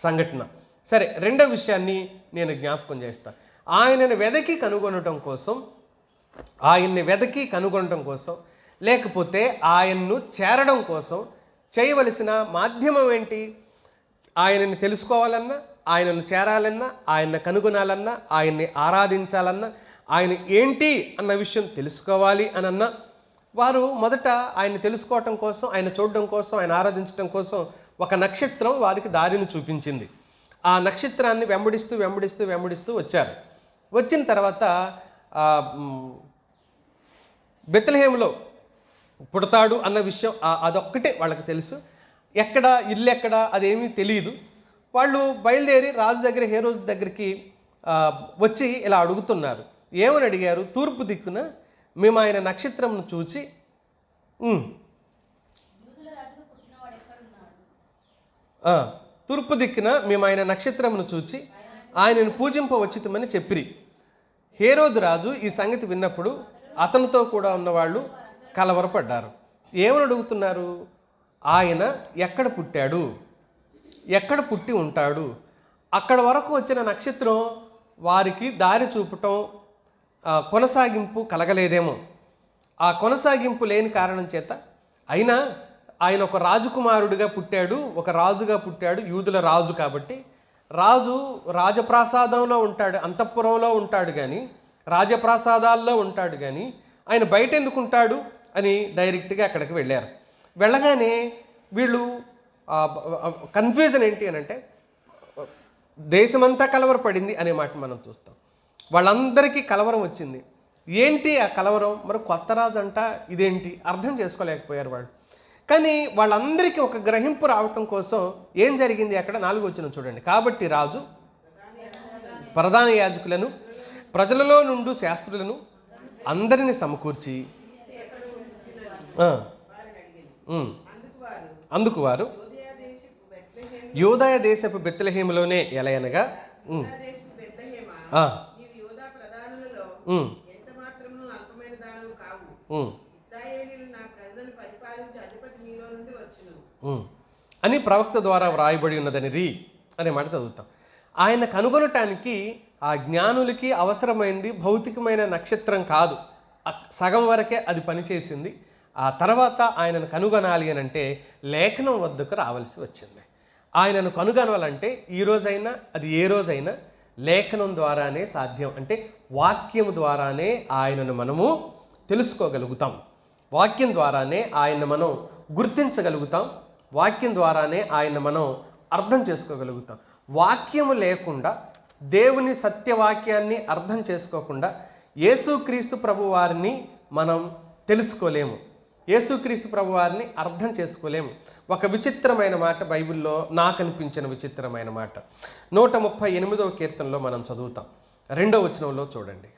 సంఘటన. సరే, రెండవ విషయాన్ని నేను జ్ఞాపకం చేస్తాను. ఆయనని వెదకి కనుగొనటం కోసం లేకపోతే ఆయన్ను చేరడం కోసం చేయవలసిన మాధ్యమం ఏంటి? ఆయనని తెలుసుకోవాలన్నా, ఆయనను చేరాలన్నా, ఆయన్ని కనుగొనాలన్నా, ఆయన్ని ఆరాధించాలన్నా, ఆయన ఏంటి అన్న విషయం తెలుసుకోవాలి అనన్నా, వారు మొదట ఆయన తెలుసుకోవటం కోసం, ఆయన చూడడం కోసం, ఆయన ఆరాధించడం కోసం ఒక నక్షత్రం వారికి దారిని చూపించింది. ఆ నక్షత్రాన్ని వెంబడిస్తూ వచ్చారు. వచ్చిన తర్వాత బెత్లెహేములో పుడతాడు అన్న విషయం అదొక్కటే వాళ్ళకి తెలుసు. ఎక్కడ, ఇల్లు ఎక్కడ అదేమీ తెలియదు. వాళ్ళు బయలుదేరి రాజు దగ్గర, హేరోజు దగ్గరికి వచ్చి ఇలా అడుగుతున్నారు. ఏమని అడిగారు? తూర్పు దిక్కున మేము ఆయన నక్షత్రంను చూచి తూర్పు దిక్కున మేము ఆయన నక్షత్రమును చూచి ఆయనను పూజింపవచ్చితమని చెప్పిరి. హేరోదు రాజు ఈ సంగతి విన్నప్పుడు అతనితో కూడా ఉన్నవాళ్ళు కలవరపడ్డారు. ఏమని అడుగుతున్నారు? ఆయన ఎక్కడ పుట్టాడు, ఎక్కడ పుట్టి ఉంటాడు? అక్కడ వరకు వచ్చిన నక్షత్రం వారికి దారి చూపటం, కొనసాగింపు కలగలేదేమో. ఆ కొనసాగింపు లేని కారణం చేత అయినా ఆయన ఒక రాజకుమారుడిగా పుట్టాడు, ఒక రాజుగా పుట్టాడు, యూదుల రాజు కాబట్టి. రాజు రాజప్రాసాదంలో ఉంటాడు, అంతఃపురంలో ఉంటాడు కానీ, రాజప్రాసాదాల్లో ఉంటాడు కానీ ఆయన బయట ఎందుకు ఉంటాడు అని డైరెక్ట్గా అక్కడికి వెళ్ళారు. వెళ్ళగానే వీళ్ళు కన్ఫ్యూజన్ ఏంటి అని అంటే, దేశమంతా కలవరపడింది అనే మాట మనం చూస్తాం. వాళ్ళందరికీ కలవరం వచ్చింది. ఏంటి ఆ కలవరం? మరి కొత్త రాజు అంట, ఇదేంటి అర్థం చేసుకోలేకపోయారు వాళ్ళు. కానీ వాళ్ళందరికీ ఒక గ్రహింపు రావటం కోసం ఏం జరిగింది అక్కడ 4వ వచనం చూడండి. కాబట్టి రాజు ప్రధాన యాజకులను, ప్రజలలో నుండి శాస్త్రులను అందరిని సమకూర్చి, అందుకు వారు యూదయ దేశపు బెత్లెహేములోనే ఎలయనగా అని ప్రవక్త ద్వారా వ్రాయబడి ఉన్నదని అనే మాట చదువుతాం. ఆయన కనుగొనటానికి ఆ జ్ఞానులకి అవసరమైంది భౌతికమైన నక్షత్రం కాదు, సగం వరకే అది పనిచేసింది. ఆ తర్వాత ఆయనను కనుగొనాలి అని అంటే లేఖనం వద్దకు రావాల్సి వచ్చింది. ఆయనను కనుగొనాలంటే ఈ రోజైనా అది ఏ రోజైనా లేఖనం ద్వారానే సాధ్యం. అంటే వాక్యం ద్వారానే ఆయనను మనము తెలుసుకోగలుగుతాం, వాక్యం ద్వారానే ఆయన్ని మనం గుర్తించగలుగుతాం, వాక్యం ద్వారానే ఆయన మనం అర్థం చేసుకోగలుగుతాం. వాక్యము లేకుండా, దేవుని సత్యవాక్యాన్ని అర్థం చేసుకోకుండా యేసుక్రీస్తు ప్రభు వారిని మనం తెలుసుకోలేము, యేసుక్రీస్తు ప్రభు వారిని అర్థం చేసుకోలేము. ఒక విచిత్రమైన మాట బైబిల్లో నాకు అనిపించిన విచిత్రమైన మాట 138వ కీర్తనలో మనం చదువుతాం. 2వ వచనంలో చూడండి.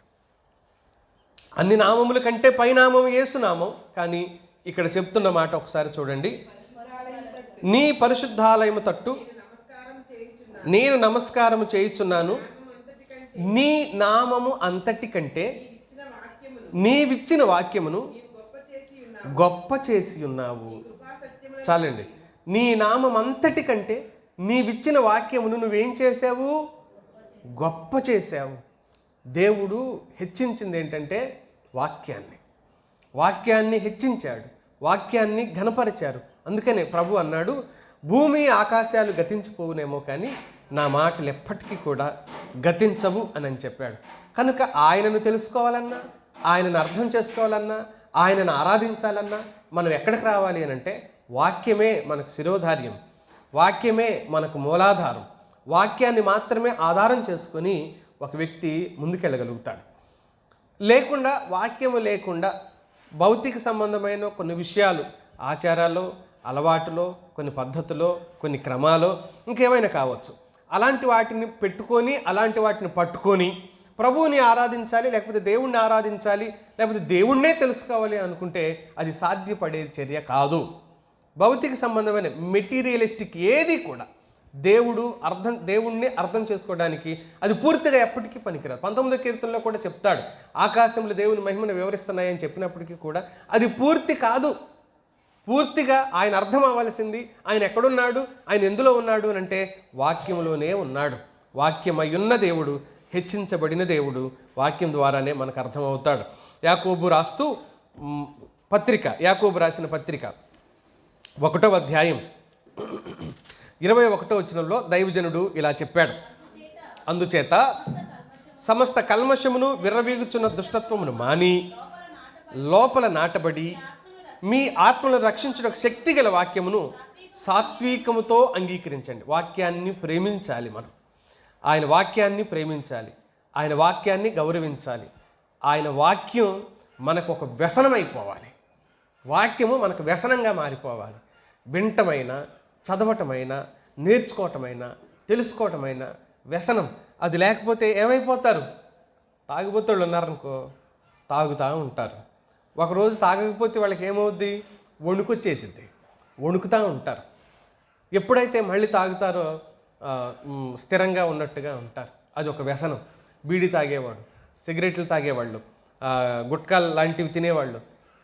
అన్ని నామముల కంటే పైనామం యేసునామం, కానీ ఇక్కడ చెప్తున్న మాట ఒకసారి చూడండి. నీ పరిశుద్ధాలయము తట్టు నేను నమస్కారము చేయుచున్నాను, నీ నామము అంతటి కంటే నీవిచ్చిన వాక్యమును గొప్ప చేసి ఉన్నావు. చాలండి. నీ నామం అంతటి కంటే నీవిచ్చిన వాక్యమును నువ్వేం చేసావు? గొప్ప చేశావు. దేవుడు హెచ్చించింది ఏంటంటే వాక్యాన్ని హెచ్చించాడు, వాక్యాన్ని ఘనపరిచారు. అందుకనే ప్రభు అన్నాడు, భూమి ఆకాశాలు గతించిపోవునేమో కానీ నా మాటలు ఎప్పటికీ కూడా గతించవు అని చెప్పాడు. కనుక ఆయనను తెలుసుకోవాలన్నా, ఆయనను అర్థం చేసుకోవాలన్నా, ఆయనను ఆరాధించాలన్నా మనం ఎక్కడికి రావాలి అని అంటే వాక్యమే మనకు శిరోధార్యం, వాక్యమే మనకు మూలాధారం. వాక్యాన్ని మాత్రమే ఆధారం చేసుకొని ఒక వ్యక్తి ముందుకెళ్ళగలుగుతాడు. లేకుండా, వాక్యము లేకుండా భౌతిక సంబంధమైన కొన్ని విషయాలు, ఆచారాలు, అలవాటులో, కొన్ని పద్ధతులో, కొన్ని క్రమాలో, ఇంకేమైనా కావచ్చు, అలాంటి వాటిని పెట్టుకొని, అలాంటి వాటిని పట్టుకొని ప్రభువుని ఆరాధించాలి, లేకపోతే దేవుణ్ణి ఆరాధించాలి, లేకపోతే దేవుణ్ణే తెలుసుకోవాలి అనుకుంటే అది సాధ్యపడే చర్య కాదు. భౌతిక సంబంధమైన మెటీరియలిస్టిక్ ఏది కూడా దేవుణ్ణి అర్థం చేసుకోవడానికి అది పూర్తిగా ఎప్పటికీ పనికిరాదు. 19వ కీర్తనలో కూడా చెప్తాడు, ఆకాశంలో దేవుని మహిమను వివరిస్తున్నాయని చెప్పినప్పటికీ కూడా అది పూర్తి కాదు. పూర్తిగా ఆయన అర్థం అవ్వాల్సింది ఆయన ఎక్కడున్నాడు, ఆయన ఎందులో ఉన్నాడు అని అంటే వాక్యంలోనే ఉన్నాడు. వాక్యమయ్యున్న దేవుడు, హెచ్చించబడిన దేవుడు, వాక్యం ద్వారానే మనకు అర్థమవుతాడు. యాకోబు రాసిన పత్రిక 1వ అధ్యాయం 21వ వచనంలో దైవజనుడు ఇలా చెప్పాడు, అందుచేత సమస్త కల్మషమును విర్రవీగుచున్న దుష్టత్వమును మాని లోపల నాటబడి మీ ఆత్మలను రక్షించడానికి శక్తి గల వాక్యమును సాత్వికముతో అంగీకరించండి. వాక్యాన్ని ప్రేమించాలి, మనం ఆయన వాక్యాన్ని ప్రేమించాలి, ఆయన వాక్యాన్ని గౌరవించాలి. ఆయన వాక్యం మనకు ఒక వ్యసనమైపోవాలి, వాక్యము మనకు వ్యసనంగా మారిపోవాలి. వింటమైన, చదవటమైన, నేర్చుకోవటమైన, తెలుసుకోవటమైన వ్యసనం. అది లేకపోతే ఏమైపోతారు? తాగుబోతుళ్ళు ఉన్నారనుకో, తాగుతూ ఉంటారు. ఒకరోజు తాగకపోతే వాళ్ళకి ఏమవుద్ది? వణుకొచ్చేసిద్ది, వణుకుతూ ఉంటారు. ఎప్పుడైతే మళ్ళీ తాగుతారో స్థిరంగా ఉన్నట్టుగా ఉంటారు. అది ఒక వ్యసనం. బీడీ తాగేవాడు, సిగరెట్లు తాగేవాళ్ళు, గుట్కాలు లాంటివి తినేవాళ్ళు,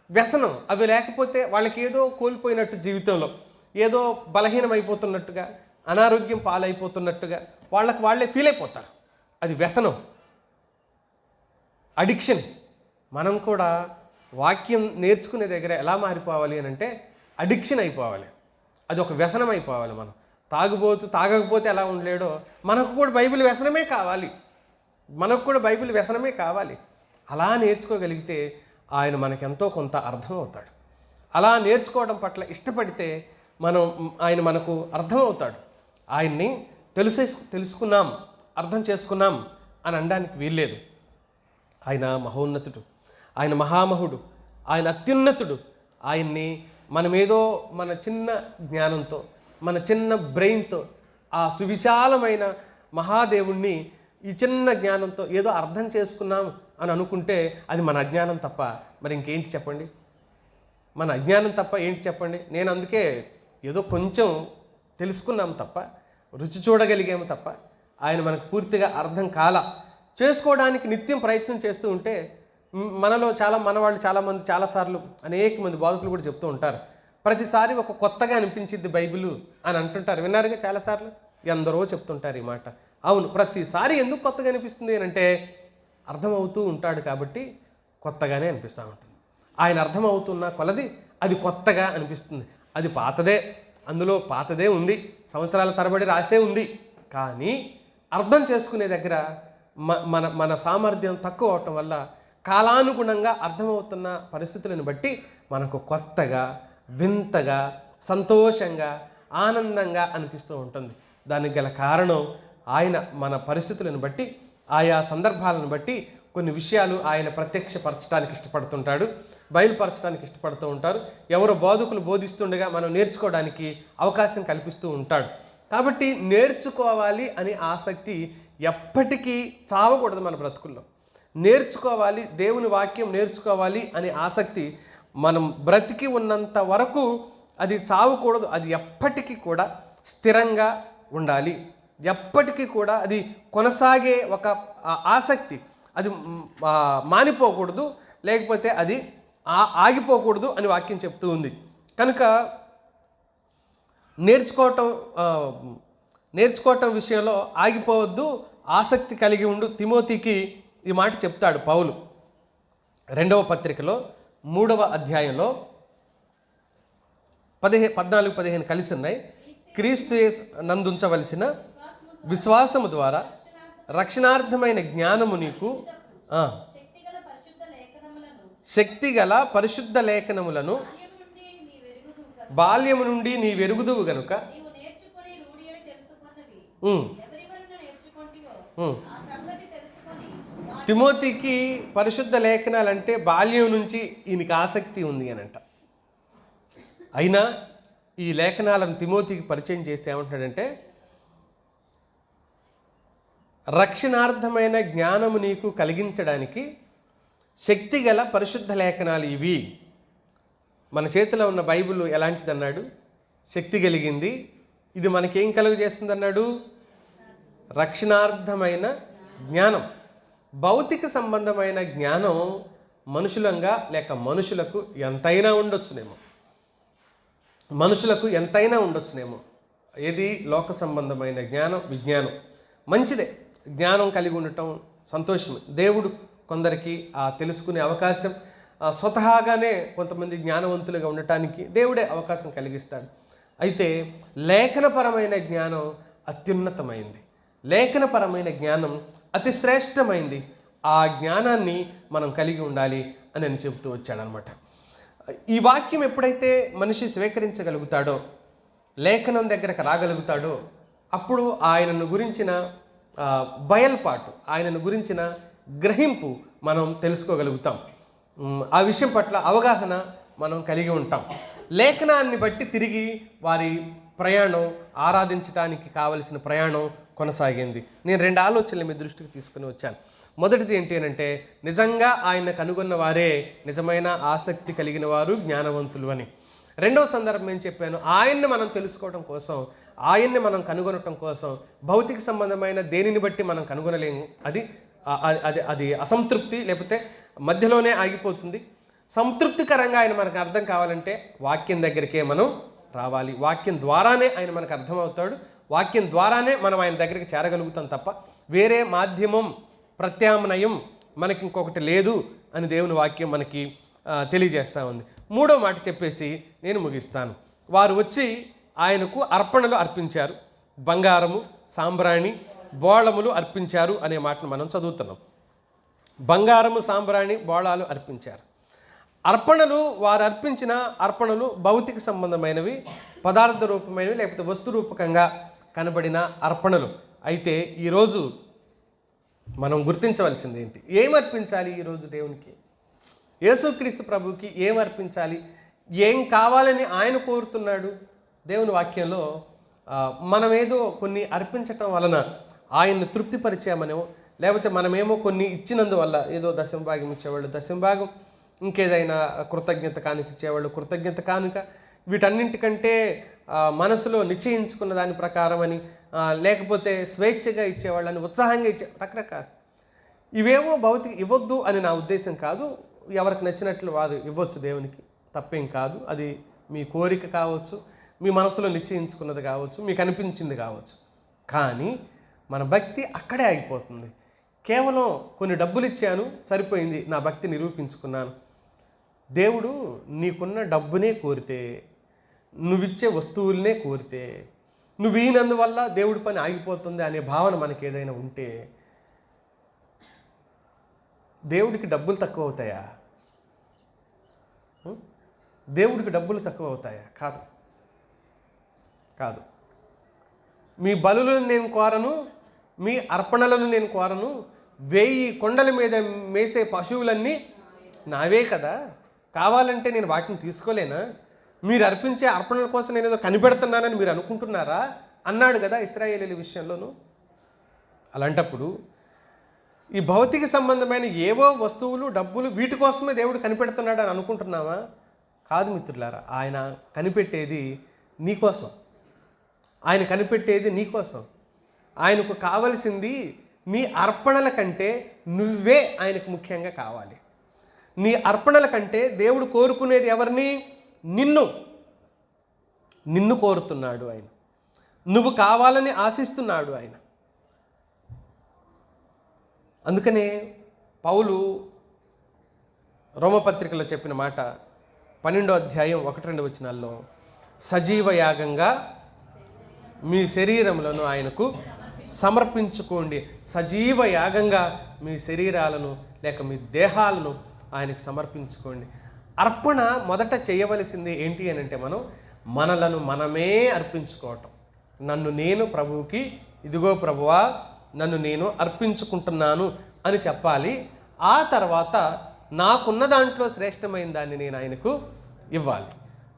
వ్యసనం. అవి లేకపోతే వాళ్ళకి ఏదో కోల్పోయినట్టు, జీవితంలో ఏదో బలహీనమైపోతున్నట్టుగా, అనారోగ్యం పాలైపోతున్నట్టుగా వాళ్ళే ఫీల్ అయిపోతారు. అది వ్యసనం, అడిక్షన్. మనం కూడా వాక్యం నేర్చుకునే దగ్గర ఎలా మారిపోవాలి అని అంటే అడిక్షన్ అయిపోవాలి, అది ఒక వ్యసనం అయిపోవాలి. మనం తాగకపోతే ఎలా ఉండలేడో మనకు కూడా బైబిల్ వ్యసనమే కావాలి, అలా నేర్చుకోగలిగితే ఆయన మనకెంతో కొంత అర్థమవుతాడు. అలా నేర్చుకోవడం పట్ల ఇష్టపడితే ఆయన మనకు అర్థమవుతాడు. ఆయన్ని తెలుసుకున్నాం, అర్థం చేసుకున్నాం అని అనడానికి వీల్లేదు. ఆయన మహోన్నతుడు, ఆయన మహామహుడు, ఆయన అత్యున్నతుడు. ఆయన్ని మనమేదో మన చిన్న జ్ఞానంతో, మన చిన్న బ్రెయిన్తో ఆ సువిశాలమైన మహాదేవుణ్ణి ఈ చిన్న జ్ఞానంతో ఏదో అర్థం చేసుకున్నాం అని అనుకుంటే అది మన అజ్ఞానం తప్ప మరి ఇంకేంటి చెప్పండి? మన అజ్ఞానం తప్ప ఏంటి చెప్పండి? నేను అందుకే ఏదో కొంచెం తెలుసుకున్నాం తప్ప, రుచి చూడగలిగాము తప్ప ఆయన మనకు పూర్తిగా అర్థం చేసుకోవడానికి నిత్యం ప్రయత్నం చేస్తూ ఉంటే మనలో మనవాళ్ళు చాలామంది చాలాసార్లు అనేక మంది బాధితులు కూడా చెప్తూ ఉంటారు, ప్రతిసారి ఒక కొత్తగా అనిపించింది బైబిల్ అని అంటుంటారు. విన్నారుగా చాలాసార్లు, ఎందరో చెప్తుంటారు ఈ మాట. అవును, ప్రతిసారి ఎందుకు కొత్తగా అనిపిస్తుంది అని అంటే అర్థమవుతూ ఉంటాడు కాబట్టి కొత్తగానే అనిపిస్తూ ఉంటుంది. ఆయన అర్థమవుతున్న కొలది అది కొత్తగా అనిపిస్తుంది. అది పాతదే, అందులో పాతదే ఉంది, సంవత్సరాల తరబడి రాసే ఉంది. కానీ అర్థం చేసుకునే దగ్గర మన సామర్థ్యం తక్కువ అవటం వల్ల కాలానుగుణంగా అర్థమవుతున్న పరిస్థితులను బట్టి మనకు కొత్తగా, వింతగా, సంతోషంగా, ఆనందంగా అనిపిస్తూ ఉంటుంది. దానికి గల కారణం ఆయన మన పరిస్థితులను బట్టి, ఆయా సందర్భాలను బట్టి కొన్ని విషయాలు ఆయన ప్రత్యక్షపరచడానికి ఇష్టపడుతుంటాడు, బయలుపరచడానికి ఇష్టపడుతూ ఉంటారు. ఎవరో బోధకులు బోధిస్తుండగా మనం నేర్చుకోవడానికి అవకాశం కల్పిస్తూ ఉంటాడు. కాబట్టి నేర్చుకోవాలి అనే ఆసక్తి ఎప్పటికీ చావకూడదు మన బ్రతుకుల్లో. నేర్చుకోవాలి, దేవుని వాక్యం నేర్చుకోవాలి అనే ఆసక్తి మనం బ్రతికి ఉన్నంత వరకు అది చావకూడదు. అది ఎప్పటికీ కూడా స్థిరంగా ఉండాలి, ఎప్పటికీ కూడా అది కొనసాగే ఒక ఆసక్తి. అది మానిపోకూడదు, లేకపోతే అది ఆగిపోకూడదు అని వాక్యం చెప్తూ ఉంది. కనుక నేర్చుకోవటం విషయంలో ఆగిపోవద్దు, ఆసక్తి కలిగి ఉండు. తిమోతికి ఈ మాట చెప్తాడు పౌలు 2వ పత్రికలో 3వ అధ్యాయంలో 14-15 కలిసి ఉన్నాయి. క్రీస్తు నందుంచవలసిన విశ్వాసము ద్వారా రక్షణార్థమైన జ్ఞానము నీకు శక్తిగల పరిశుద్ధ లేఖనములను బాల్యము నుండి నీ వెరుగుదువు గనుక తిమోతికి పరిశుద్ధ లేఖనాలంటే బాల్యం నుంచి ఈయనకి ఆసక్తి ఉంది అనంట. అయినా ఈ లేఖనాలను తిమోతికి పరిచయం చేస్తే ఏమంటాడంటే, రక్షణార్థమైన జ్ఞానము నీకు కలిగించడానికి శక్తిగల పరిశుద్ధ లేఖనాలు ఇవి. మన చేతిలో ఉన్న బైబిల్ ఎలాంటిది అన్నాడు? శక్తి కలిగింది. ఇది మనకేం కలుగు చేస్తుంది అన్నాడు? రక్షణార్థమైన జ్ఞానం. భౌతిక సంబంధమైన జ్ఞానం మనుషులంగా లేక మనుషులకు ఎంతైనా ఉండొచ్చునేమో. ఏది లోక సంబంధమైన జ్ఞానం, విజ్ఞానం మంచిదే, జ్ఞానం కలిగి ఉండటం సంతోషమే. దేవుడు కొందరికి తెలుసుకునే అవకాశం స్వతహాగానే కొంతమంది జ్ఞానవంతులుగా ఉండటానికి దేవుడే అవకాశం కలిగిస్తాడు. అయితే లేఖనపరమైన జ్ఞానం అత్యున్నతమైంది, లేఖనపరమైన జ్ఞానం అతి శ్రేష్టమైంది. ఆ జ్ఞానాన్ని మనం కలిగి ఉండాలి అని నేను చెబుతూ వచ్చాడనమాట. ఈ వాక్యం ఎప్పుడైతే మనిషి స్వీకరించగలుగుతాడో, లేఖనం దగ్గరకు రాగలుగుతాడో, అప్పుడు ఆయనను గురించిన బయల్పాటు, ఆయనను గురించిన గ్రహింపు మనం తెలుసుకోగలుగుతాం. ఆ విషయం పట్ల అవగాహన మనం కలిగి ఉంటాం. లేఖనాన్ని బట్టి తిరిగి వారి ప్రయాణం, ఆరాధించడానికి కావలసిన ప్రయాణం కొనసాగింది. నేను 2 ఆలోచనలు మీ దృష్టికి తీసుకుని వచ్చాను. మొదటిది ఏంటి అంటే, నిజంగా ఆయన కనుగొన్న వారే నిజమైన ఆసక్తి కలిగిన వారు, జ్ఞానవంతులు అని. రెండవ సందర్భం ఏం చెప్పాను? ఆయన్ని మనం తెలుసుకోవడం కోసం, ఆయన్ని మనం కనుగొనటం కోసం భౌతిక సంబంధమైన దేనిని బట్టి మనం కనుగొనలేము. అది అసంతృప్తి, లేకపోతే మధ్యలోనే ఆగిపోతుంది. సంతృప్తికరంగా ఆయన మనకు అర్థం కావాలంటే వాక్యం దగ్గరికే మనం రావాలి. వాక్యం ద్వారానే ఆయన మనకు అర్థమవుతాడు, వాక్యం ద్వారానే మనం ఆయన దగ్గరికి చేరగలుగుతాం తప్ప వేరే మాధ్యమం, ప్రత్యామ్నాయం మనకి ఇంకొకటి లేదు అని దేవుని వాక్యం మనకి తెలియజేస్తూ ఉంది. మూడో మాట చెప్పేసి నేను ముగిస్తాను. వారు వచ్చి ఆయనకు అర్పణలు అర్పించారు, బంగారము, సాంబ్రాణి, బోళములు అర్పించారు అనే మాటను మనం చదువుతున్నాం. బంగారము, సాంబ్రాణి, బోళాలు అర్పించారు. అర్పణలు, వారు అర్పించిన అర్పణలు భౌతిక సంబంధమైనవి, పదార్థ రూపమైనవి, లేకపోతే వస్తు రూపకంగా కనబడిన అర్పణలు. అయితే ఈరోజు మనం గుర్తించవలసింది ఏంటి? ఏం అర్పించాలి ఈరోజు దేవునికి? యేసుక్రీస్తు ప్రభువుకి ఏం అర్పించాలి? ఏం కావాలని ఆయన కోరుతున్నాడు? దేవుని వాక్యంలో మనమేదో కొన్ని అర్పించటం వలన ఆయన్ని తృప్తిపరిచామనో, లేకపోతే మనమేమో కొన్ని ఇచ్చినందువల్ల, ఏదో దశంభాగం ఇచ్చేవాళ్ళు దశంభాగం, ఇంకేదైనా కృతజ్ఞత కానుక ఇచ్చేవాళ్ళు కృతజ్ఞత కానుక, వీటన్నింటికంటే మనసులో నిశ్చయించుకున్న దాని ప్రకారం అని, లేకపోతే స్వేచ్ఛగా ఇచ్చేవాళ్ళని, ఉత్సాహంగా రకరకాల ఇవేమో భౌతిక ఇవ్వద్దు అని నా ఉద్దేశం కాదు. ఎవరికి నచ్చినట్లు వారు ఇవ్వచ్చు, దేవునికి తప్పేం కాదు. అది మీ కోరిక కావచ్చు, మీ మనసులో నిశ్చయించుకున్నది కావచ్చు, మీకు అనిపించింది కావచ్చు. కానీ మన భక్తి అక్కడే ఆగిపోతుంది. కేవలం కొన్ని డబ్బులు ఇచ్చాను, సరిపోయింది, నా భక్తి నిరూపించుకున్నాను. దేవుడు నీకున్న డబ్బునే కోరితే, నువ్విచ్చే వస్తువులనే కోరితే, నువ్వు ఈనందువల్ల దేవుడి పని ఆగిపోతుంది అనే భావన మనకి ఏదైనా ఉంటే, దేవుడికి డబ్బులు తక్కువ అవుతాయా? దేవుడికి డబ్బులు తక్కువ అవుతాయా? కాదు, కాదు. మీ బలులను నేను కోరను, మీ అర్పణలను నేను కోరను. 1000 కొండల మీద మేసే పశువులన్నీ నావే కదా, కావాలంటే నేను వాటిని తీసుకోలేనా? మీరు అర్పించే అర్పణల కోసం నేను ఏదో కనిపెడుతున్నానని మీరు అనుకుంటున్నారా అన్నాడు కదా ఇశ్రాయేలీల విషయంలోనూ. అలాంటప్పుడు ఈ భౌతిక సంబంధమైన ఏవో వస్తువులు, డబ్బులు, వీటి కోసమే దేవుడు కనిపెడుతున్నాడు అని అనుకుంటున్నావా? కాదు మిత్రులారా, ఆయన కనిపెట్టేది నీకోసం. ఆయన కనిపెట్టేది నీకోసం. ఆయనకు కావలసింది నీ అర్పణల కంటే నువ్వే ఆయనకు ముఖ్యంగా కావాలి. నీ అర్పణల కంటే దేవుడు కోరుకునేది ఎవరిని? నిన్ను కోరుతున్నాడు ఆయన. నువ్వు కావాలని ఆశిస్తున్నాడు ఆయన. అందుకనే పౌలు రోమపత్రికలో చెప్పిన మాట 12వ అధ్యాయం 1-2 వచనాల్లో, సజీవ యాగంగా మీ శరీరములను ఆయనకు సమర్పించుకోండి. సజీవ యాగంగా మీ శరీరాలను లేక మీ దేహాలను ఆయనకు సమర్పించుకోండి. అర్పణ మొదట చేయవలసింది ఏంటి అని అంటే, మనలను మనమే అర్పించుకోవటం. నన్ను నేను ప్రభువుకి, ఇదిగో ప్రభువా నన్ను నేను అర్పించుకుంటున్నాను అని చెప్పాలి. ఆ తర్వాత నాకున్న దాంట్లో శ్రేష్టమైన దాన్ని నేను ఆయనకు ఇవ్వాలి.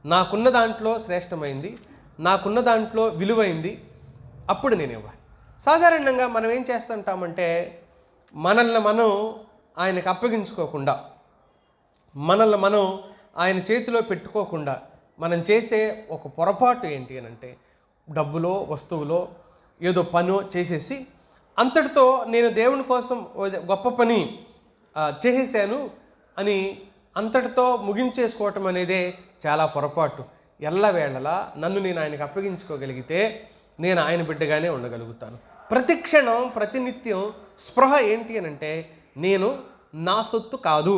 నాకున్న దాంట్లో శ్రేష్టమైంది, నాకున్న దాంట్లో విలువైంది, అప్పుడు నేను ఇవ్వాలి. సాధారణంగా మనం ఏం చేస్తుంటామంటే, మనల్ని మనం ఆయనకు అప్పగించుకోకుండా, మనల్ని మనం ఆయన చేతిలో పెట్టుకోకుండా మనం చేసే ఒక పొరపాటు ఏంటి అని అంటే, డబ్బులో, వస్తువులో, ఏదో పనో చేసేసి అంతటితో నేను దేవుని కోసం గొప్ప పని చేసేసాను అని అంతటితో ముగించేసుకోవటం అనేదే చాలా పొరపాటు. ఎల్లవేళలా నన్ను నేను ఆయనకు అప్పగించుకోగలిగితే నేను ఆయన బిడ్డగానే ఉండగలుగుతాను. ప్రతి క్షణం, ప్రతినిత్యం స్పృహ ఏంటి అని అంటే, నేను నా సొత్తు కాదు,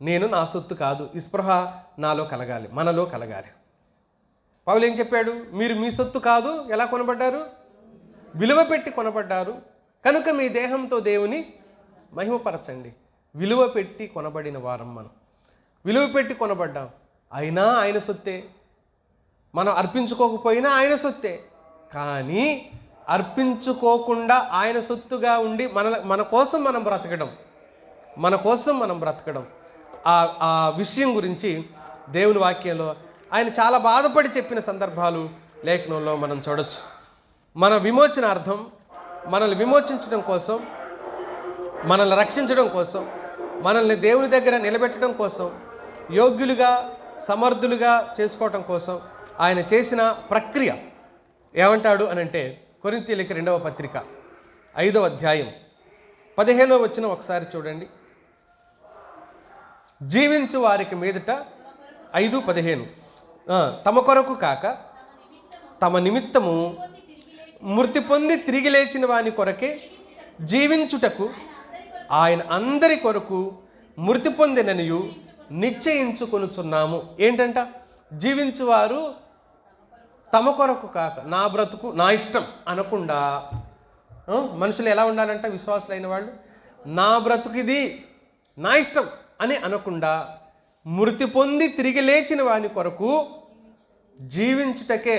నేను నా సొత్తు కాదు. ఈ స్పృహ నాలో కలగాలి, మనలో కలగాలి. పౌలు ఏం చెప్పాడు? మీరు మీ సొత్తు కాదు, ఎలా కొనబడ్డారు? విలువ పెట్టి కొనబడ్డారు. కనుక మీ దేహంతో దేవుని మహిమపరచండి. విలువ పెట్టి కొనబడిన వారం మనం. విలువ పెట్టి కొనబడ్డాం. అయినా ఆయన సొత్తే, మనం అర్పించుకోకపోయినా ఆయన సొత్తే. కానీ అర్పించుకోకుండా ఆయన సొత్తుగా ఉండి మన కోసం మనం బ్రతకడం, ఆ విషయం గురించి దేవుని వాక్యంలో ఆయన చాలా బాధపడి చెప్పిన సందర్భాలు లేఖనంలో మనం చూడొచ్చు. మన విమోచనార్థం, మనల్ని విమోచించడం కోసం, మనల్ని రక్షించడం కోసం, మనల్ని దేవుని దగ్గర నిలబెట్టడం కోసం, యోగ్యులుగా సమర్థులుగా చేసుకోవటం కోసం ఆయన చేసిన ప్రక్రియ ఏమంటాడు అని అంటే, కొరింథీయులకు 2వ పత్రిక 5వ అధ్యాయం 15వ వచనం ఒకసారి చూడండి. జీవించు వారికి మీదట 5:15 తమ కొరకు కాక తమ నిమిత్తము మృతి పొంది తిరిగి లేచిన వాని కొరకే జీవించుటకు ఆయన అందరి కొరకు మృతి పొందిననియు నిశ్చయించుకొనుచున్నాము. ఏంటంట? జీవించువారు తమ కొరకు కాక, నా బ్రతుకు నా ఇష్టం అనకుండా, మనుషులు ఎలా ఉండాలంట? విశ్వాసులైన వాళ్ళు నా బ్రతుకు ఇది నా ఇష్టం అని అనకుండా, మృతి పొంది తిరిగి లేచిన వాని కొరకు జీవించుటకే.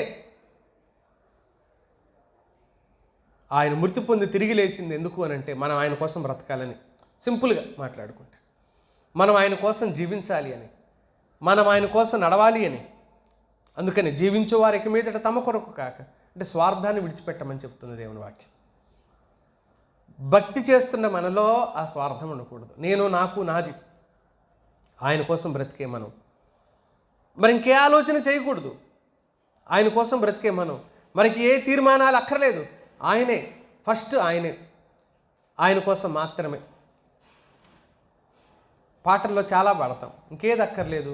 ఆయన మృతి పొంది తిరిగి లేచింది ఎందుకు అని అంటే, మనం ఆయన కోసం బ్రతకాలని. సింపుల్గా మాట్లాడుకుంటే, మనం ఆయన కోసం జీవించాలి అని, మనం ఆయన కోసం నడవాలి అని. అందుకని జీవించే వారికి మీదట తమ కొరకు కాక, అంటే స్వార్థాన్ని విడిచిపెట్టమని చెప్తుంది దేవుని వాక్యం. భక్తి చేస్తున్న మనలో ఆ స్వార్థం ఉండకూడదు. నేను, నాకు, నాది. ఆయన కోసం బ్రతికే మనం. మరి ఇంకే ఆలోచన చేయకూడదు. ఆయన కోసం బ్రతికే మనం. మనకి ఏ తీర్మానాలు అక్కర్లేదు. ఆయనే ఫస్ట్, ఆయనే, ఆయన కోసం మాత్రమే. పాటల్లో చాలా పాడతాం, ఇంకేది అక్కర్లేదు,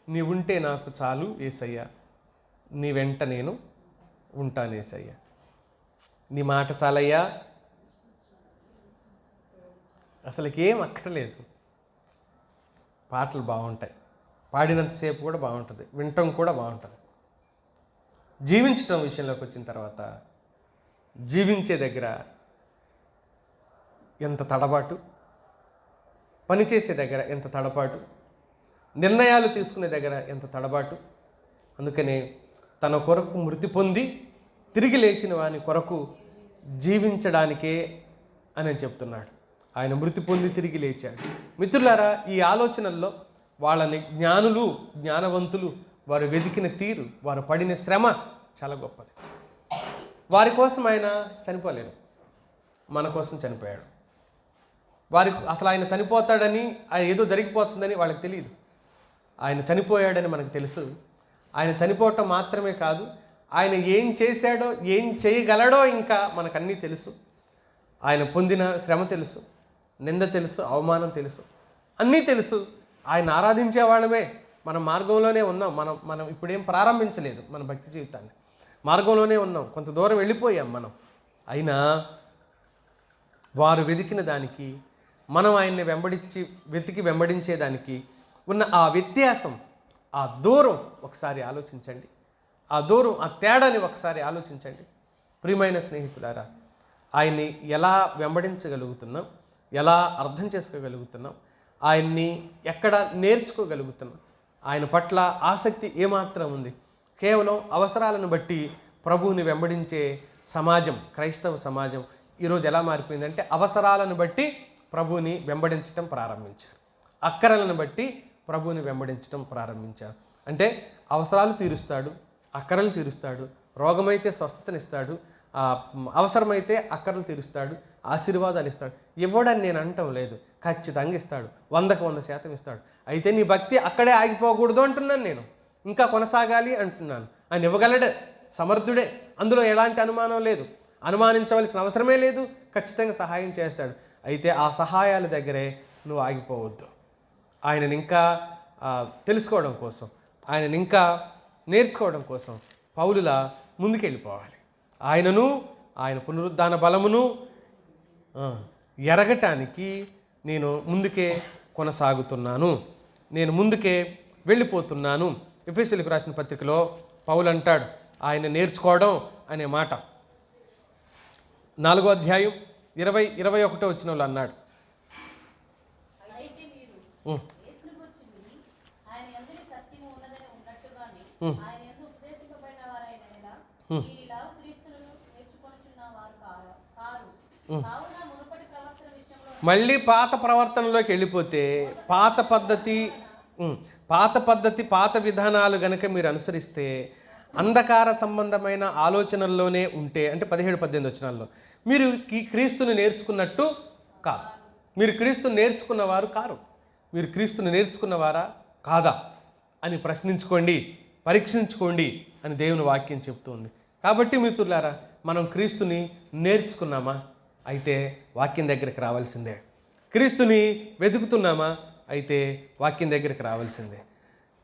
నీ ఉంటే నాకు చాలు యేసయ్యా, నీ వెంట నేను ఉంటాను యేసయ్యా, నీ మాట చాలయ్యా. అసలుకేం అక్కర్లేదు. పాటలు బాగుంటాయి, పాడినంతసేపు కూడా బాగుంటుంది, వినటం కూడా బాగుంటుంది. జీవించటం విషయంలోకి వచ్చిన తర్వాత, జీవించే దగ్గర ఎంత తడబాటు, పనిచేసే దగ్గర ఎంత తడబాటు, నిర్ణయాలు తీసుకునే దగ్గర ఎంత తడబాటు. అందుకనే తన కొరకు మృతి పొంది తిరిగి లేచిన వాని కొరకు జీవించడానికే అని చెప్తున్నాడు. ఆయన మృతి పొంది తిరిగి లేచాడు. మిత్రులారా, ఈ ఆలోచనల్లో వాళ్ళని జ్ఞానులు, జ్ఞానవంతులు, వారు వెతికిన తీరు, వారు పడిన శ్రమ చాలా గొప్పది. వారి కోసం ఆయన చనిపోలేదు, మన కోసం చనిపోయాడు. వారికి అసలు ఆయన చనిపోతాడని, ఏదో జరిగిపోతుందని వాళ్ళకి తెలియదు. ఆయన చనిపోయాడని మనకు తెలుసు. ఆయన చనిపోవటం మాత్రమే కాదు, ఆయన ఏం చేశాడో, ఏం చేయగలడో ఇంకా మనకన్నీ తెలుసు. ఆయన పొందిన శ్రమ తెలుసు, నింద తెలుసు, అవమానం తెలుసు, అన్నీ తెలుసు. ఆయన ఆరాధించే వాళ్ళమే. మనం మార్గంలోనే ఉన్నాం. మనం ఇప్పుడేం ప్రారంభించలేదు మన భక్తి జీవితాన్ని. మార్గంలోనే ఉన్నాం, కొంత దూరం వెళ్ళిపోయాం మనం. అయినా వారు వెతికిన దానికి, మనం ఆయన్ని వెతికి వెంబడించేదానికి ఉన్న ఆ వ్యత్యాసం, ఆ దూరం ఒకసారి ఆలోచించండి. ఆ దూరం, ఆ తేడాని ఒకసారి ఆలోచించండి. ప్రియమైన స్నేహితులారా, ఆయన్ని ఎలా వెంబడించగలుగుతున్నాం, ఎలా అర్థం చేసుకోగలుగుతున్నాం, ఆయన్ని ఎక్కడ నేర్చుకోగలుగుతున్నాం, ఆయన పట్ల ఆసక్తి ఏమాత్రం ఉంది. కేవలం అవసరాలను బట్టి ప్రభువుని వెంబడించే సమాజం, క్రైస్తవ సమాజం ఈరోజు ఎలా మారిపోయిందంటే, అవసరాలను బట్టి ప్రభువుని వెంబడించటం ప్రారంభించారు, అక్కరలను బట్టి ప్రభువుని వెంబడించటం ప్రారంభించారు. అంటే అవసరాలు తీరుస్తాడు, అక్కరలు తీరుస్తాడు, రోగమైతే స్వస్థతనిస్తాడు, అవసరమైతే అక్కరలు తీరుస్తాడు, ఆశీర్వాదాలు ఇస్తాడు. ఇవ్వడని నేను అనటం లేదు, ఖచ్చితంగా ఇస్తాడు, 100కు 100% ఇస్తాడు. అయితే నీ భక్తి అక్కడే ఆగిపోకూడదు అంటున్నాను, నేను ఇంకా కొనసాగాలి అంటున్నాను. ఆయన ఇవ్వగలడే, సమర్థుడే, అందులో ఎలాంటి అనుమానం లేదు, అనుమానించవలసిన అవసరమే లేదు. ఖచ్చితంగా సహాయం చేస్తాడు. అయితే ఆ సహాయాల దగ్గరే నువ్వు ఆగిపోవద్దు. ఆయనని ఇంకా తెలుసుకోవడం కోసం, ఆయనని ఇంకా నేర్చుకోవడం కోసం పౌలులా ముందుకెళ్ళిపోవాలి. ఆయనను, ఆయన పునరుద్ధాన బలమును ఎరగటానికి నేను ముందుకే కొనసాగుతున్నాను, నేను ముందుకే వెళ్ళిపోతున్నాను. ఎఫెసీయులకు రాసిన పత్రికలో పౌలు అంటాడు, ఆయన నేర్చుకోవడం అనే మాట 4వ అధ్యాయం 20-21 వచనంలో అన్నాడు. మళ్ళీ పాత ప్రవర్తనలోకి వెళ్ళిపోతే, పాత పద్ధతి పాత విధానాలు గనక మీరు అనుసరిస్తే, అంధకార సంబంధమైన ఆలోచనల్లోనే ఉంటే, అంటే 17-18 వచనాల్లో మీరు క్రీస్తుని నేర్చుకున్నట్టు కాదు. మీరు క్రీస్తుని నేర్చుకున్నవారు కారు. మీరు క్రీస్తుని నేర్చుకున్నవారా కాదా అని ప్రశ్నించుకోండి, పరీక్షించుకోండి అని దేవుని వాక్యం చెప్తుంది. కాబట్టి మిత్రులారా, మనం క్రీస్తుని నేర్చుకున్నామా? అయితే వాక్యం దగ్గరికి రావాల్సిందే. క్రీస్తుని వెతుకుతున్నామా? అయితే వాక్యం దగ్గరికి రావాల్సిందే.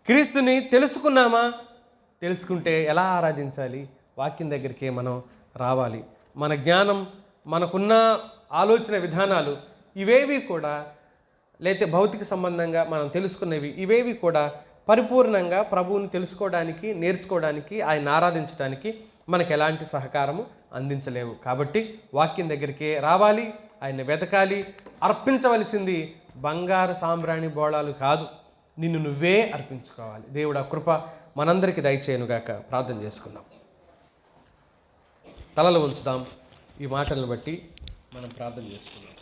క్రీస్తుని తెలుసుకున్నామా? తెలుసుకుంటే ఎలా ఆరాధించాలి? వాక్యం దగ్గరికే మనం రావాలి. మన జ్ఞానం, మనకున్న ఆలోచన విధానాలు ఇవేవి కూడా లేకపోతే భౌతిక సంబంధంగా మనం తెలుసుకునేవి ఇవేవి కూడా పరిపూర్ణంగా ప్రభువుని తెలుసుకోవడానికి, నేర్చుకోవడానికి, ఆయన ఆరాధించడానికి మనకు ఎలాంటి సహకారము అందించలేవు. కాబట్టి వాక్యం దగ్గరికే రావాలి, ఆయన వెతకాలి. అర్పించవలసింది బంగారు సాంబ్రాణి బోళాలు కాదు, నిన్ను నువ్వే అర్పించుకోవాలి. దేవుడు ఆ కృప మనందరికీ దయచేయనుగాక. ప్రార్థన చేసుకుందాం. తలలు ఉంచుదాం. ఈ మాటలను బట్టి మనం ప్రార్థన చేసుకుందాం.